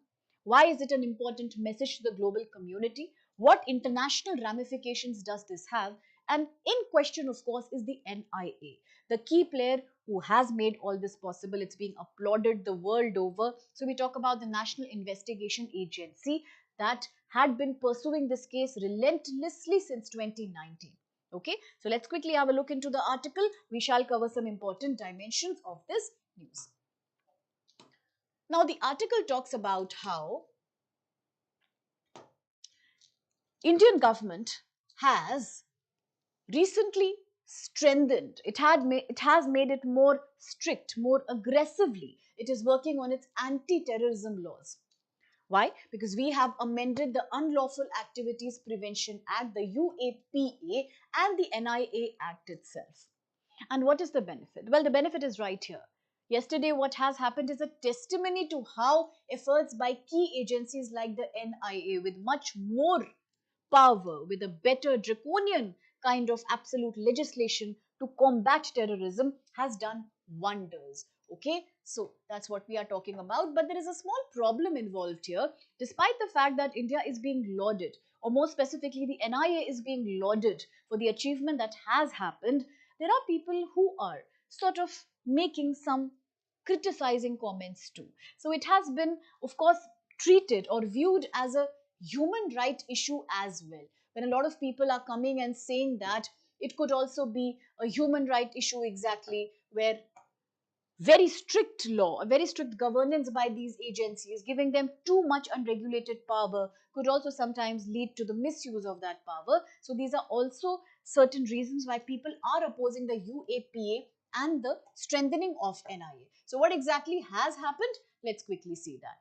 Why is it an important message to the global community? What international ramifications does this have? And in question, of course, is the NIA, the key player who has made all this possible. It's being applauded the world over. So we talk about the National Investigation Agency that had been pursuing this case relentlessly since 2019. Okay, so let's quickly have a look into the article. We shall cover some important dimensions of this news. Now, the article talks about how Indian government has recently strengthened. It has made it more strict, more aggressively. It is working on its anti-terrorism laws. Why? Because we have amended the Unlawful Activities Prevention Act, the UAPA, and the NIA Act itself. And what is the benefit? Well, the benefit is right here. Yesterday, what has happened is a testimony to how efforts by key agencies like the NIA, with much more power, with a better draconian kind of absolute legislation to combat terrorism, has done wonders. Okay, so that's what we are talking about. But there is a small problem involved here. Despite the fact that India is being lauded, or more specifically, the NIA is being lauded for the achievement that has happened, there are people who are sort of making some criticizing comments too. So it has been, of course, treated or viewed as a human right issue as well. When a lot of people are coming and saying that it could also be a human right issue exactly, where very strict law, a very strict governance by these agencies, giving them too much unregulated power, could also sometimes lead to the misuse of that power. So these are also certain reasons why people are opposing the UAPA and the strengthening of NIA. So what exactly has happened? Let's quickly see that.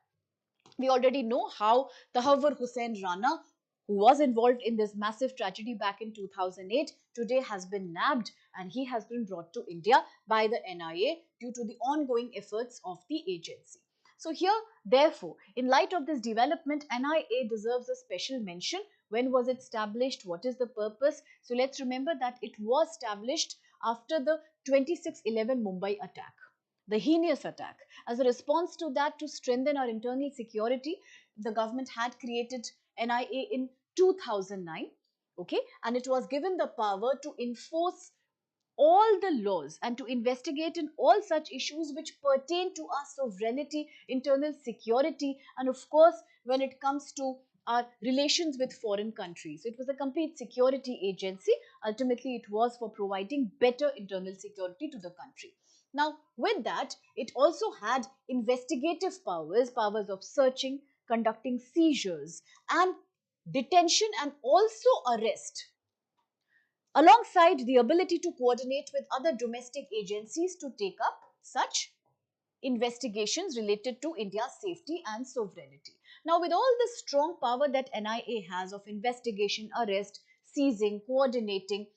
We already know how Tahawwur Hussain Rana, who was involved in this massive tragedy back in 2008, today has been nabbed and he has been brought to India by the NIA due to the ongoing efforts of the agency. So here, therefore, in light of this development, NIA deserves a special mention. When was it established? What is the purpose? So let's remember that it was established after the 26/11 Mumbai attack, the heinous attack. As a response to that, to strengthen our internal security, the government had created NIA in 2009, okay, and it was given the power to enforce all the laws and to investigate in all such issues which pertain to our sovereignty, internal security, and of course, when it comes to our relations with foreign countries. It was a complete security agency. Ultimately, it was for providing better internal security to the country. Now, with that, it also had investigative powers, powers of searching, conducting seizures, and detention, and also arrest, alongside the ability to coordinate with other domestic agencies to take up such investigations related to India's safety and sovereignty. Now, with all the strong power that NIA has of investigation, arrest, seizing, coordinating,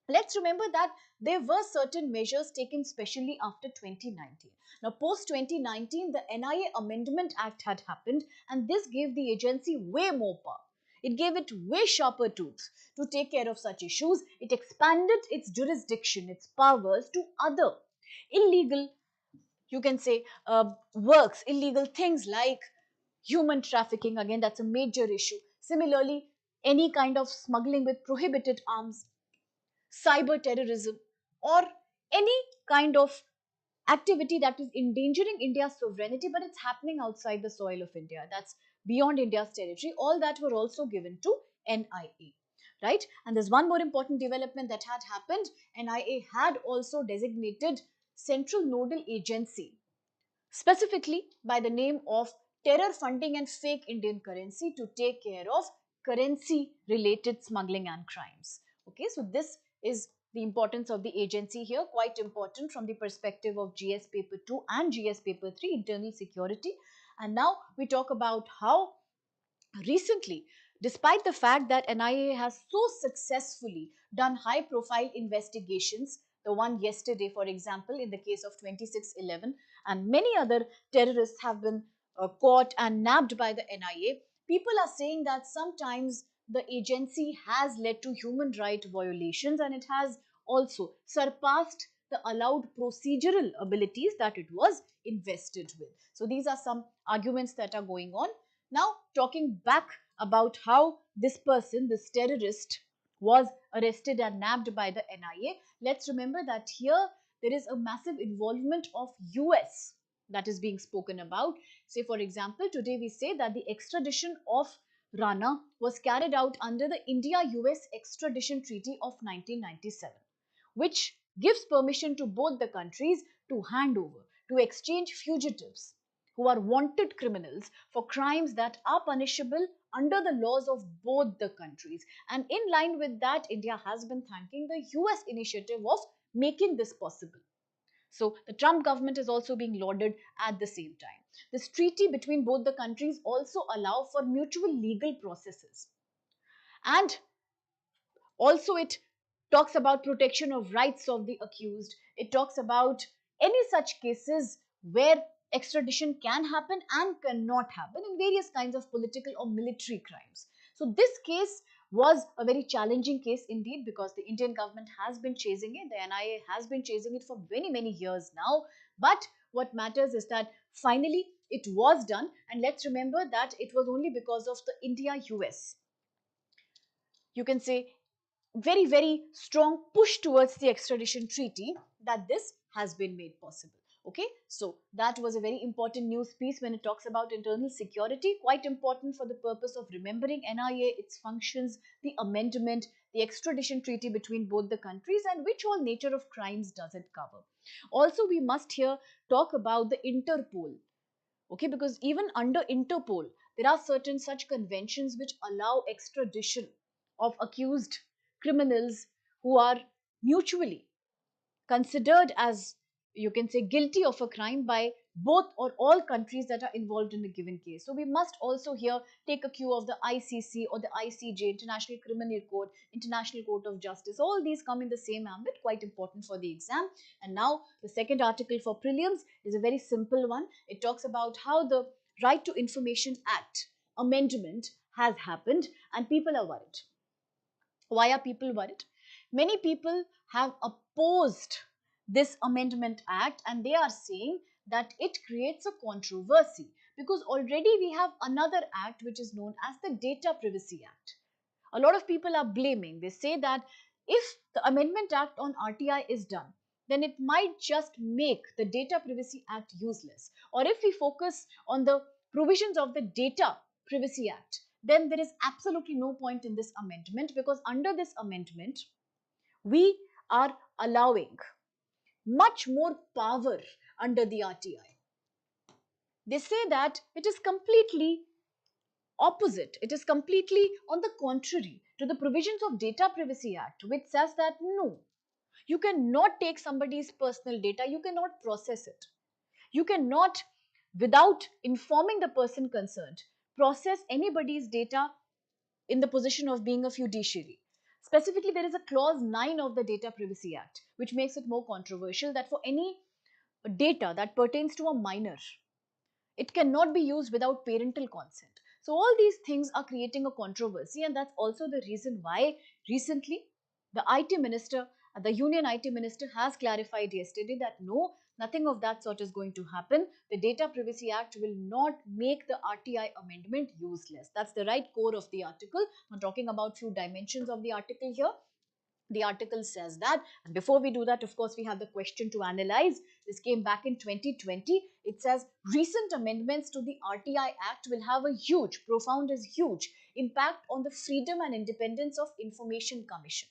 let's remember that there were certain measures taken specially after 2019. Now, post 2019, the NIA Amendment Act had happened, and this gave the agency way more power. It gave it way sharper tools to take care of such issues. It expanded its jurisdiction, its powers to other illegal, you can say, works, illegal things like human trafficking. Again, that's a major issue. Similarly, any kind of smuggling with prohibited arms, cyber terrorism, or any kind of activity that is endangering India's sovereignty, but it's happening outside the soil of India. That's beyond India's territory. All that were also given to NIA, right? And there's one more important development that had happened. NIA had also designated Central Nodal Agency, specifically by the name of Terror Funding and Fake Indian Currency, to take care of currency related smuggling and crimes. Okay, so this is the importance of the agency here, quite important from the perspective of GS paper 2 and GS paper 3, internal security. And now we talk about how recently, despite the fact that NIA has so successfully done high profile investigations, the one yesterday, for example, in the case of 26/11, and many other terrorists have been caught and nabbed by the NIA, people are saying that sometimes the agency has led to human right violations, and it has also surpassed the allowed procedural abilities that it was invested with. So these are some arguments that are going on. Now, talking back about how this person, this terrorist, was arrested and nabbed by the NIA, let's remember that here there is a massive involvement of US that is being spoken about. Say, for example, today we say that the extradition of Rana was carried out under the India-US Extradition Treaty of 1997, which gives permission to both the countries to hand over, to exchange fugitives who are wanted criminals for crimes that are punishable under the laws of both the countries. And in line with that, India has been thanking the US initiative of making this possible. So the Trump government is also being lauded at the same time. This treaty between both the countries also allow for mutual legal processes. And also, it talks about protection of rights of the accused. It talks about any such cases where extradition can happen and cannot happen in various kinds of political or military crimes. So this case was a very challenging case indeed, because the Indian government has been chasing it. The NIA has been chasing it for many, many years now. But what matters is that finally it was done. And let's remember that it was only because of the India-US, you can say, very, very strong push towards the extradition treaty that this has been made possible. Okay, so that was a very important news piece when it talks about internal security, quite important for the purpose of remembering NIA, its functions, the amendment, the extradition treaty between both the countries, and which all nature of crimes does it cover. Also, we must here talk about the Interpol. Okay, because even under Interpol, there are certain such conventions which allow extradition of accused criminals who are mutually considered as, you can say, guilty of a crime by both or all countries that are involved in a given case. So we must also here take a cue of the ICC or the ICJ, International Criminal Court, International Court of Justice. All these come in the same ambit, quite important for the exam. And now the second article for prelims is a very simple one. It talks about how the Right to Information Act amendment has happened, and people are worried. Why are people worried? Many people have opposed this Amendment Act, and they are saying that it creates a controversy because already we have another act which is known as the Data Privacy Act. A lot of people are blaming. They say that if the Amendment Act on RTI is done, then it might just make the Data Privacy Act useless. Or if we focus on the provisions of the Data Privacy Act, then there is absolutely no point in this amendment, because under this amendment, we are allowing much more power under the RTI. They say that it is completely opposite. It is completely on the contrary to the provisions of Data Privacy Act, which says that no, you cannot take somebody's personal data, you cannot process it. You cannot, without informing the person concerned, process anybody's data in the position of being a fiduciary. Specifically, there is a clause 9 of the Data Privacy Act, which makes it more controversial, that for any data that pertains to a minor, it cannot be used without parental consent. So all these things are creating a controversy, and that's also the reason why recently the IT minister, the union IT minister, has clarified yesterday that no, nothing of that sort is going to happen. The Data Privacy Act will not make the RTI amendment useless. That's the right core of the article. I'm talking about few dimensions of the article here. The article says that, and before we do that, of course, we have the question to analyze. This came back in 2020. It says recent amendments to the RTI Act will have a huge, profound is huge, impact on the freedom and independence of Information Commission.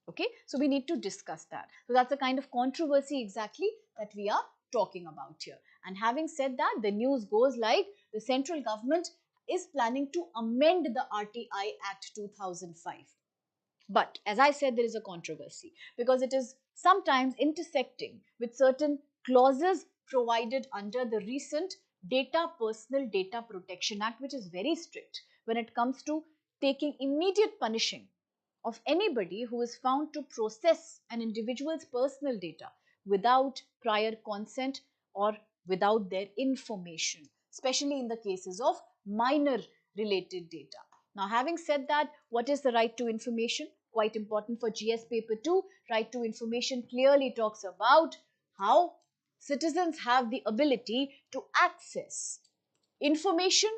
Okay, so we need to discuss that. So that's the kind of controversy exactly that we are talking about here. And having said that, the news goes like the central government is planning to amend the RTI Act 2005. But as I said, there is a controversy because it is sometimes intersecting with certain clauses provided under the recent Personal Data Protection Act, which is very strict when it comes to taking immediate punishing of anybody who is found to process an individual's personal data without prior consent or without their information. especially in the cases of minor related data. Now, having said that, what is the right to information? Quite important for GS paper 2. Right to information clearly talks about how citizens have the ability to access information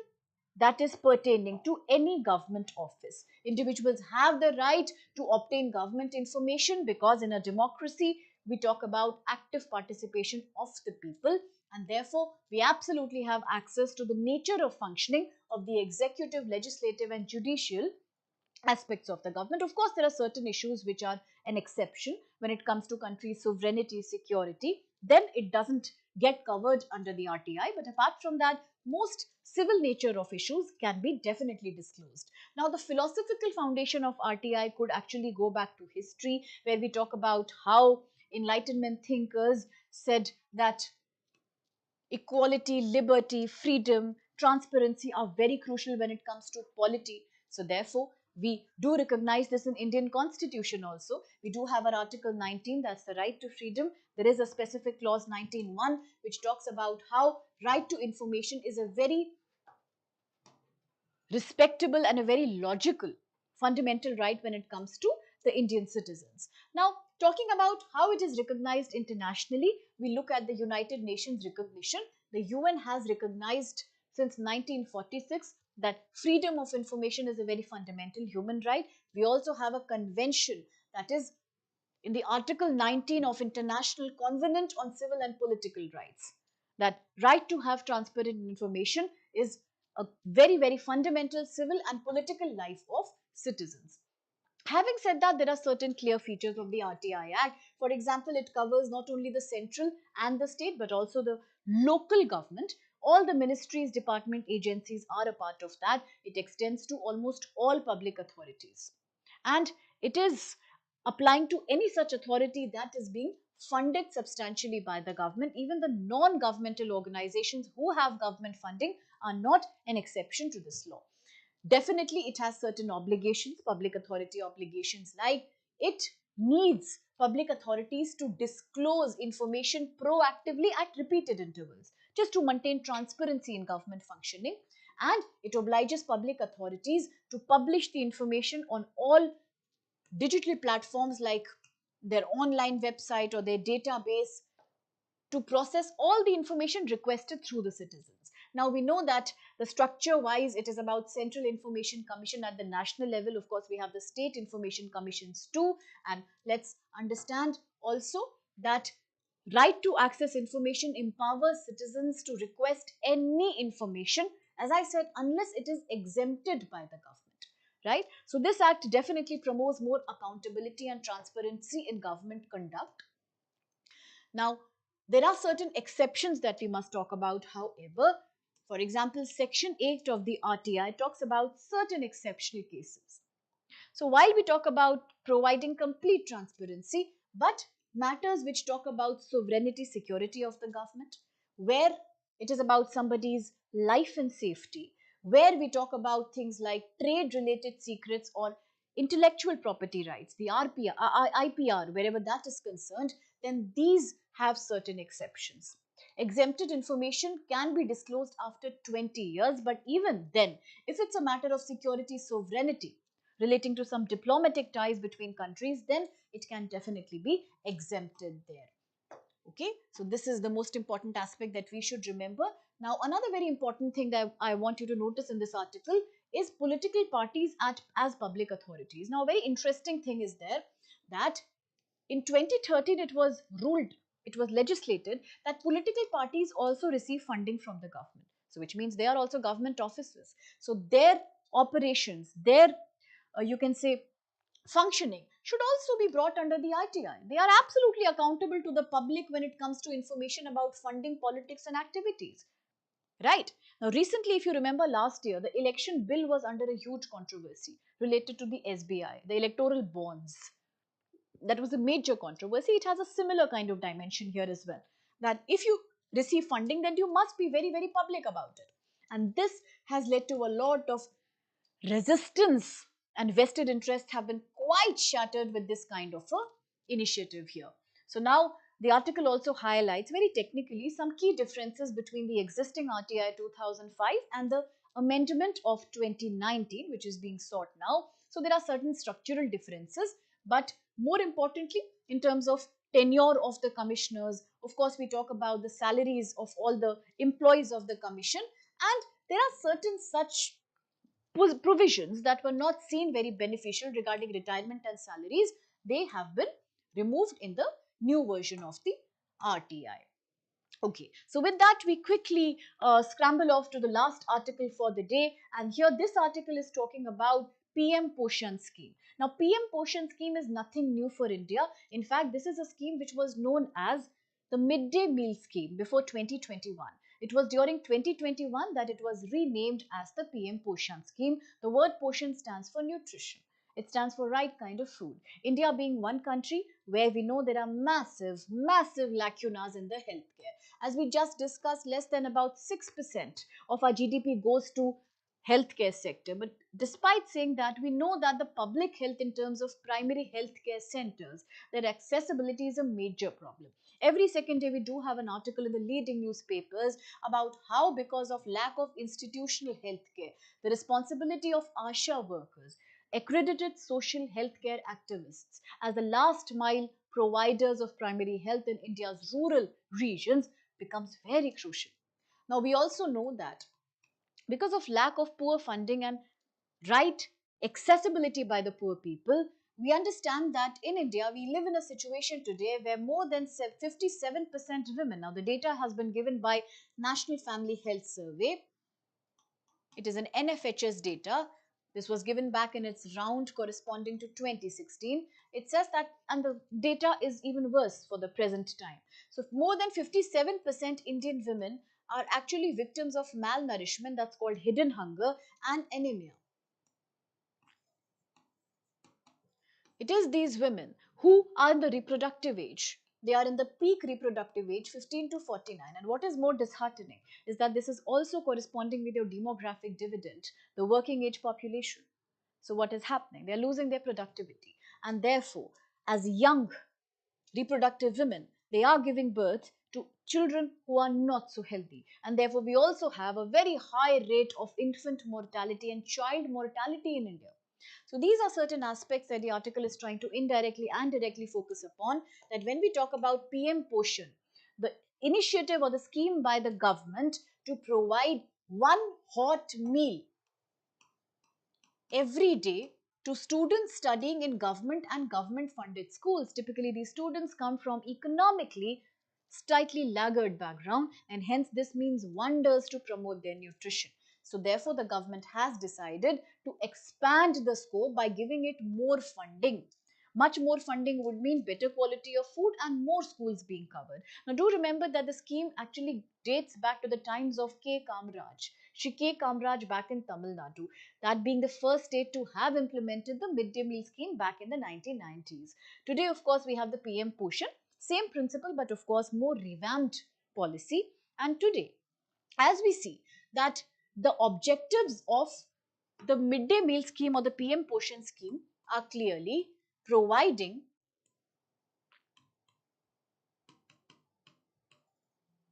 that is pertaining to any government office. Individuals have the right to obtain government information because in a democracy, we talk about active participation of the people, and therefore we absolutely have access to the nature of functioning of the executive, legislative, and judicial aspects of the government. Of course, there are certain issues which are an exception when it comes to country's sovereignty, security. Then it doesn't get covered under the RTI. But apart from that, most civil nature of issues can be definitely disclosed. Now, the philosophical foundation of RTI could actually go back to history, where we talk about how Enlightenment thinkers said that equality, liberty, freedom, transparency are very crucial when it comes to polity. So therefore, we do recognize this in Indian Constitution also. We do have our Article 19, that's the right to freedom. There is a specific clause 19.1 which talks about how right to information is a very respectable and a very logical fundamental right when it comes to the Indian citizens. Now, talking about how it is recognized internationally, we look at the United Nations recognition. The UN has recognized since 1946 that freedom of information is a very fundamental human right. We also have a convention that is in the Article 19 of International Covenant on Civil and Political Rights. That right to have transparent information is a very, very fundamental civil and political life of citizens. Having said that, there are certain clear features of the RTI Act. For example, it covers not only the central and the state, but also the local government. All the ministries, department, agencies are a part of that. It extends to almost all public authorities. And it is applying to any such authority that is being funded substantially by the government. Even the non-governmental organizations who have government funding are not an exception to this law. Definitely, it has certain obligations, public authority obligations, like it needs public authorities to disclose information proactively at repeated intervals, just to maintain transparency in government functioning. And it obliges public authorities to publish the information on all digital platforms like their online website or their database to process all the information requested through the citizens. Now we know that the structure wise it is about Central Information Commission at the national level. Of course, we have the state information commissions too, and let's understand also that right to access information empowers citizens to request any information, as I said, unless it is exempted by the government, right? So this act definitely promotes more accountability and transparency in government conduct. Now, there are certain exceptions that we must talk about, however. For example, Section 8 of the RTI talks about certain exceptional cases. So, while we talk about providing complete transparency, but matters which talk about sovereignty, security of the government, where it is about somebody's life and safety, where we talk about things like trade related secrets or intellectual property rights, the IPR, wherever that is concerned, then these have certain exceptions. Exempted information can be disclosed after 20 years, but even then, if it's a matter of security sovereignty relating to some diplomatic ties between countries, then it can definitely be exempted there. Okay, so this is the most important aspect that we should remember. Now, another very important thing that I want you to notice in this article is political parties as public authorities. Now, a very interesting thing is there that in 2013 it was ruled, it was legislated that political parties also receive funding from the government. So, which means they are also government offices. So, their operations, their you can say functioning should also be brought under the RTI. They are absolutely accountable to the public when it comes to information about funding, politics, and activities. Right. Now, recently, if you remember last year, the election bill was under a huge controversy related to the SBI, the electoral bonds. That was a major controversy. It has a similar kind of dimension here as well. That if you receive funding, then you must be very, very public about it. And this has led to a lot of resistance, and vested interests have been quite shattered with this kind of a initiative here. So now The article also highlights very technically some key differences between the existing RTI 2005 and the amendment of 2019, which is being sought now. So there are certain structural differences, but more importantly, in terms of tenure of the commissioners, of course, we talk about the salaries of all the employees of the commission, and there are certain such provisions that were not seen very beneficial regarding retirement and salaries. They have been removed in the new version of the RTI. Okay, so with that, we quickly scramble off to the last article for the day. And here, this article is talking about PM POSHAN scheme. Now, PM POSHAN scheme is nothing new for India. In fact, this is a scheme which was known as the midday meal scheme before 2021. It was during 2021 that it was renamed as the PM POSHAN scheme. The word POSHAN stands for nutrition. It stands for right kind of food. India being one country where we know there are massive lacunas in the healthcare. As we just discussed, less than about 6% of our GDP goes to healthcare sector. But despite saying that, we know that the public health in terms of primary healthcare centers, their accessibility is a major problem. Every second day we do have an article in the leading newspapers about how, because of lack of institutional healthcare, the responsibility of ASHA workers, accredited social healthcare activists, as the last mile providers of primary health in India's rural regions becomes very crucial. Now, we also know that because of lack of poor funding and right accessibility by the poor people, we understand that in India we live in a situation today where more than 57% women, now the data has been given by National Family Health Survey, it is an NFHS data. This was given back in its round corresponding to 2016. It says that, and the data is even worse for the present time. So more than 57% Indian women are actually victims of malnourishment, that's called hidden hunger, and anemia. It is these women who are in the reproductive age. They are in the peak reproductive age, 15 to 49. And what is more disheartening is that this is also corresponding with your demographic dividend, the working age population. So what is happening? They are losing their productivity. And therefore, as young reproductive women, they are giving birth to children who are not so healthy. And therefore, we also have a very high rate of infant mortality and child mortality in India. So these are certain aspects that the article is trying to indirectly and directly focus upon, that when we talk about PM POSHAN, the initiative or the scheme by the government to provide one hot meal every day to students studying in government and government funded schools. Typically, these students come from economically slightly laggard background, and hence this means wonders to promote their nutrition. So therefore, the government has decided to expand the scope by giving it more funding. Much more funding would mean better quality of food and more schools being covered. Now, do remember that the scheme actually dates back to the times of K. Kamraj. Shri K. Kamraj back in Tamil Nadu, that being the first state to have implemented the midday meal scheme back in the 1990s. Today, of course, we have the PM POSHAN, same principle, but of course, more revamped policy. And today, as we see that the objectives of the midday meal scheme or the PM POSHAN scheme are clearly providing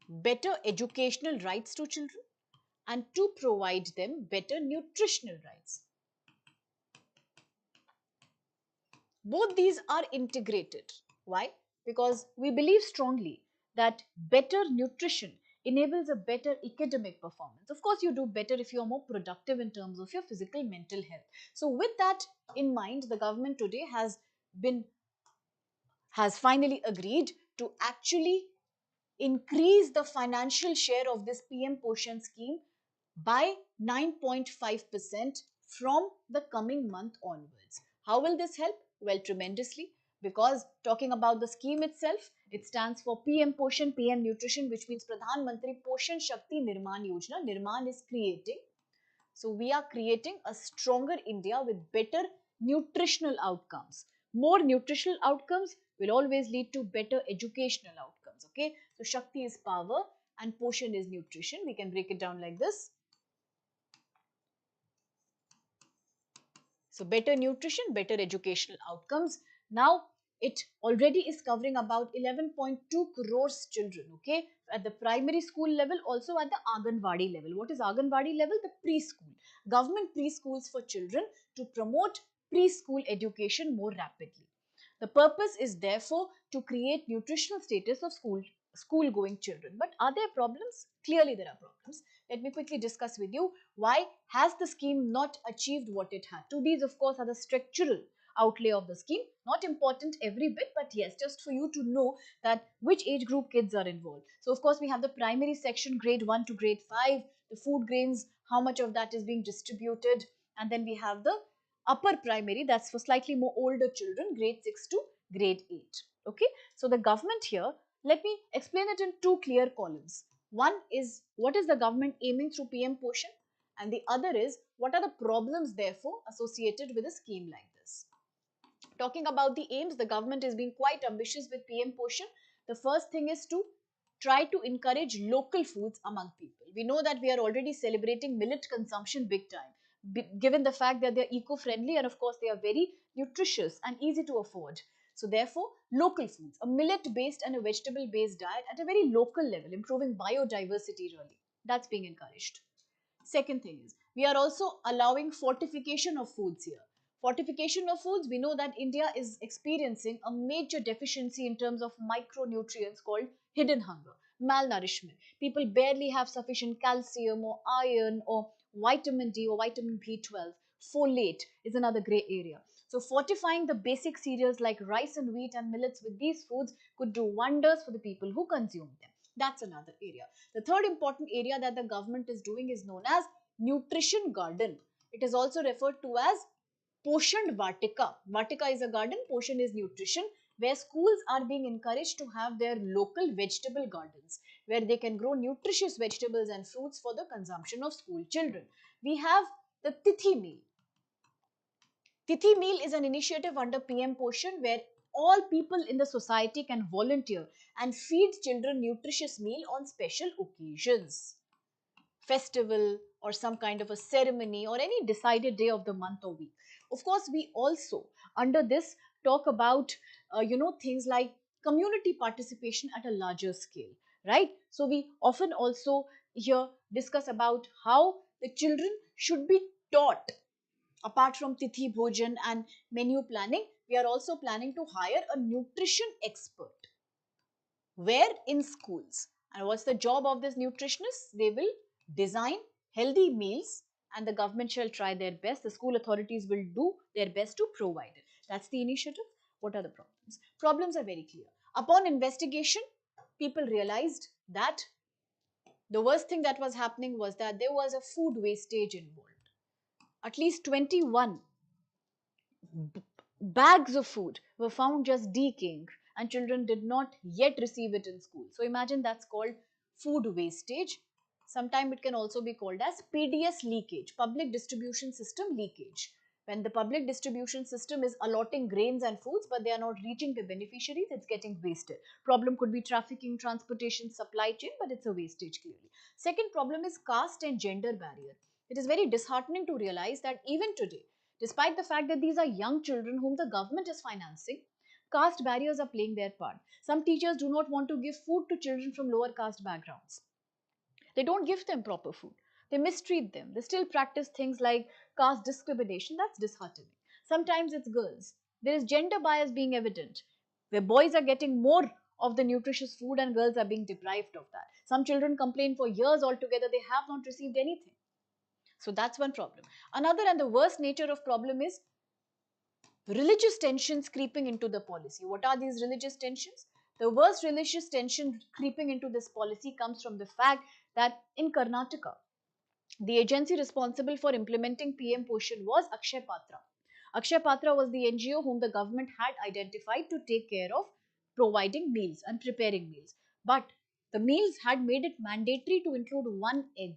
better educational rights to children and to provide them better nutritional rights. Both these are integrated. Why? Because we believe strongly that better nutrition enables a better academic performance. Of course, you do better if you are more productive in terms of your physical, mental health. So with that in mind, the government today has finally agreed to actually increase the financial share of this PM POSHAN scheme by 9.5% from the coming month onwards. How will this help? Well, tremendously, because talking about the scheme itself, it stands for PM POSHAN, PM Nutrition, which means Pradhan Mantri Poshan Shakti Nirman Yojana. Nirman is creating. So we are creating a stronger India with better nutritional outcomes. More nutritional outcomes will always lead to better educational outcomes. Okay, so Shakti is power and Poshan is nutrition. We can break it down like this. So better nutrition, better educational outcomes. Now, It already is covering about 11.2 crores children, okay, at the primary school level, also at the Anganwadi level. What is Anganwadi level? The preschool. Government preschools for children to promote preschool education more rapidly. The purpose is therefore to create nutritional status of school going children. But are there problems? Clearly there are problems. Let me quickly discuss with you why has the scheme not achieved what it had to. These of course are the structural outlay of the scheme. Not important every bit, but yes, just for you to know that which age group kids are involved. So of course we have the primary section, grade 1 to grade 5, the food grains, how much of that is being distributed, and then we have the upper primary, that's for slightly more older children, grade 6 to grade 8. Okay, so the government here, let me explain it in two clear columns. One is what is the government aiming through PM POSHAN, and the other is what are the problems therefore associated with a scheme like this. Talking about the aims, the government is being quite ambitious with PM POSHAN. The first thing is to try to encourage local foods among people. We know that we are already celebrating millet consumption big time, given the fact that they're eco-friendly and of course they are very nutritious and easy to afford. So therefore, local foods, a millet-based and a vegetable-based diet at a very local level, improving biodiversity really. That's being encouraged. Second thing is, we are also allowing fortification of foods here. Fortification of foods, we know that India is experiencing a major deficiency in terms of micronutrients called hidden hunger, malnourishment. People barely have sufficient calcium or iron or vitamin D or vitamin B12. Folate is another grey area. So fortifying the basic cereals like rice and wheat and millets with these foods could do wonders for the people who consume them. That's another area. The third important area that the government is doing is known as nutrition garden. It is also referred to as POSHAN Vatika. Vatika is a garden, POSHAN is nutrition, where schools are being encouraged to have their local vegetable gardens, where they can grow nutritious vegetables and fruits for the consumption of school children. We have the Tithi meal. Tithi meal is an initiative under PM POSHAN where all people in the society can volunteer and feed children nutritious meal on special occasions, festival or some kind of a ceremony or any decided day of the month or week. Of course, we also under this talk about things like community participation at a larger scale, right? So we often also here discuss about how the children should be taught. Apart from Tithi Bhojan and menu planning, we are also planning to hire a nutrition expert. Where? In schools. And what's the job of this nutritionist? They will design healthy meals and the government shall try their best. The school authorities will do their best to provide it. That's the initiative. What are the problems? Problems are very clear. Upon investigation, people realized that the worst thing that was happening was that there was a food wastage involved. At least 21 bags of food were found just decaying and children did not yet receive it in school. So imagine that's called food wastage. Sometimes it can also be called as PDS leakage, public distribution system leakage. When the public distribution system is allotting grains and foods but they are not reaching the beneficiaries, it's getting wasted. Problem could be trafficking, transportation, supply chain, but it's a wastage clearly. Second problem is caste and gender barrier. It is very disheartening to realize that even today, despite the fact that these are young children whom the government is financing, caste barriers are playing their part. Some teachers do not want to give food to children from lower caste backgrounds. They don't give them proper food. They mistreat them. They still practice things like caste discrimination. That's disheartening. Sometimes it's girls. There is gender bias being evident, where boys are getting more of the nutritious food and girls are being deprived of that. Some children complain for years altogether they have not received anything. So that's one problem. Another and the worst nature of problem is religious tensions creeping into the policy. What are these religious tensions? The worst religious tension creeping into this policy comes from the fact that in Karnataka, the agency responsible for implementing PM POSHAN was Akshay Patra. Akshay Patra was the NGO whom the government had identified to take care of providing meals and preparing meals. But the meals had made it mandatory to include one egg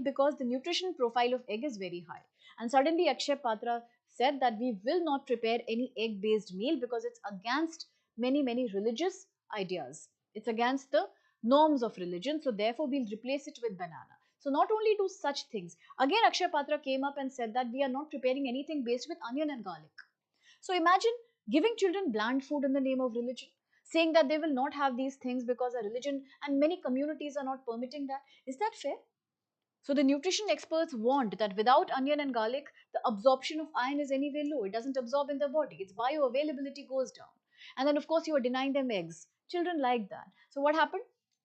because the nutrition profile of egg is very high. And suddenly Akshay Patra said that we will not prepare any egg based meal because it's against many religious ideas. It's against the norms of religion. So therefore we'll replace it with banana. So not only do such things, again Akshay Patra came up and said that we are not preparing anything based with onion and garlic. So imagine giving children bland food in the name of religion, saying that they will not have these things because a religion and many communities are not permitting that. Is that fair? So the nutrition experts warned that without onion and garlic, the absorption of iron is anyway low. It doesn't absorb in the body. Its bioavailability goes down. And then, of course, you are denying them eggs. Children like that. So what happened?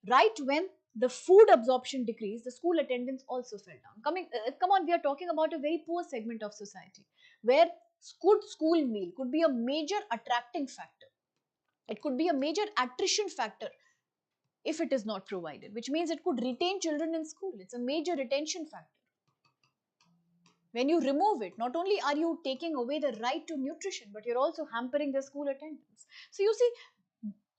Right when the food absorption decreased, the school attendance also fell down. Come on, we are talking about a very poor segment of society where good school meal could be a major attracting factor. It could be a major attrition factor if it is not provided, which means it could retain children in school. It's a major retention factor. When you remove it, not only are you taking away the right to nutrition, but you're also hampering the school attendance. So you see,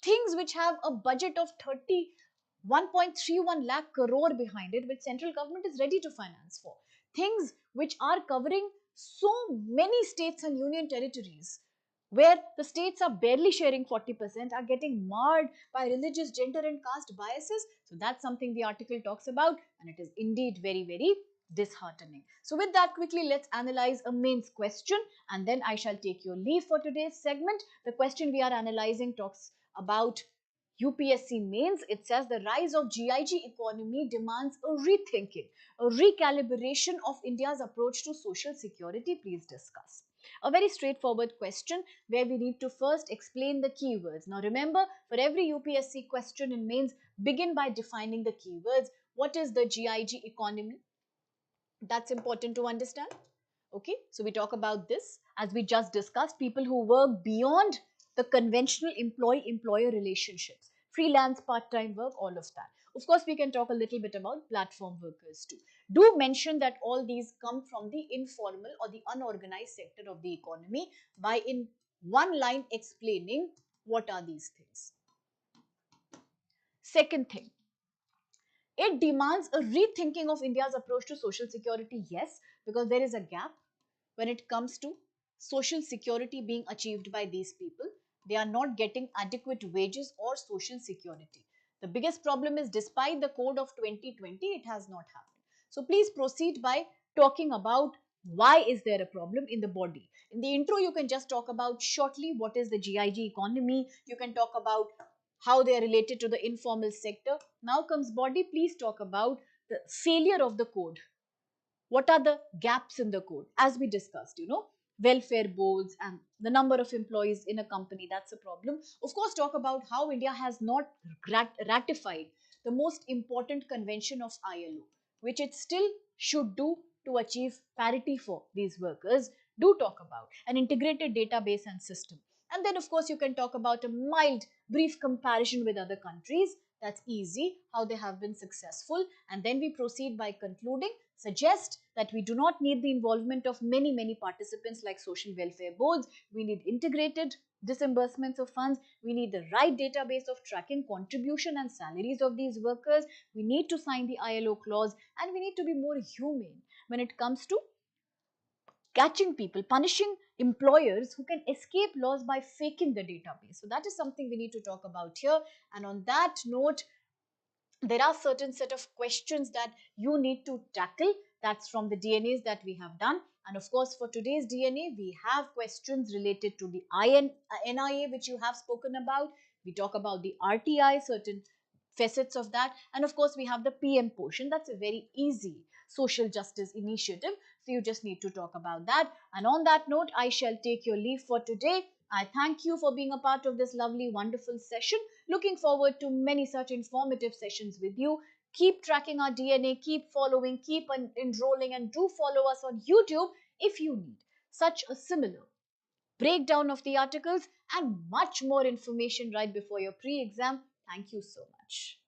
things which have a budget of 31.31 lakh crore behind it, which central government is ready to finance for. Things which are covering so many states and union territories, where the states are barely sharing 40%, are getting marred by religious, gender, and caste biases. So that's something the article talks about, and it is indeed very, very disheartening. So with that, quickly let's analyze a mains question, and then I shall take your leave for today's segment. The question we are analyzing talks about UPSC mains. It says the rise of GIG economy demands a rethinking, a recalibration of India's approach to social security. Please discuss. A very straightforward question where we need to first explain the keywords. Now remember, for every UPSC question in mains, begin by defining the keywords. What is the GIG economy? That's important to understand. Okay, so we talk about this as we just discussed, people who work beyond the conventional employee-employer relationships, freelance, part-time work, all of that. Of course, we can talk a little bit about platform workers too. Do mention that all these come from the informal or the unorganized sector of the economy by in one line explaining what are these things. Second thing, it demands a rethinking of India's approach to social security. Yes, because there is a gap when it comes to social security being achieved by these people. They are not getting adequate wages or social security. The biggest problem is, despite the code of 2020, it has not happened. So please proceed by talking about why is there a problem in the body. In the intro, you can just talk about shortly what is the GIG economy. You can talk about how they are related to the informal sector. Now comes body. Please talk about the failure of the code. What are the gaps in the code? As we discussed, welfare boards and the number of employees in a company, that's a problem. Of course, talk about how India has not ratified the most important convention of ILO, which it still should do to achieve parity for these workers. Do talk about an integrated database and system. And then, of course, you can talk about a mild, brief comparison with other countries. That's easy, how they have been successful. And then we proceed by concluding, suggest that we do not need the involvement of many participants like social welfare boards. We need integrated disbursements of funds. We need the right database of tracking contribution and salaries of these workers. We need to sign the ILO clause, and we need to be more humane when it comes to catching people, punishing employers who can escape laws by faking the database. So that is something we need to talk about here. And on that note, there are certain set of questions that you need to tackle. That's from the DNAs that we have done. And of course, for today's DNA, we have questions related to the NIA, which you have spoken about. We talk about the RTI, certain facets of that. And of course, we have the PMPOSHAN. That's a very easy social justice initiative. So you just need to talk about that. And on that note, I shall take your leave for today. I thank you for being a part of this lovely, wonderful session. Looking forward to many such informative sessions with you. Keep tracking our DNA, keep following, keep enrolling, and do follow us on YouTube if you need such a similar breakdown of the articles and much more information right before your pre-exam. Thank you so much.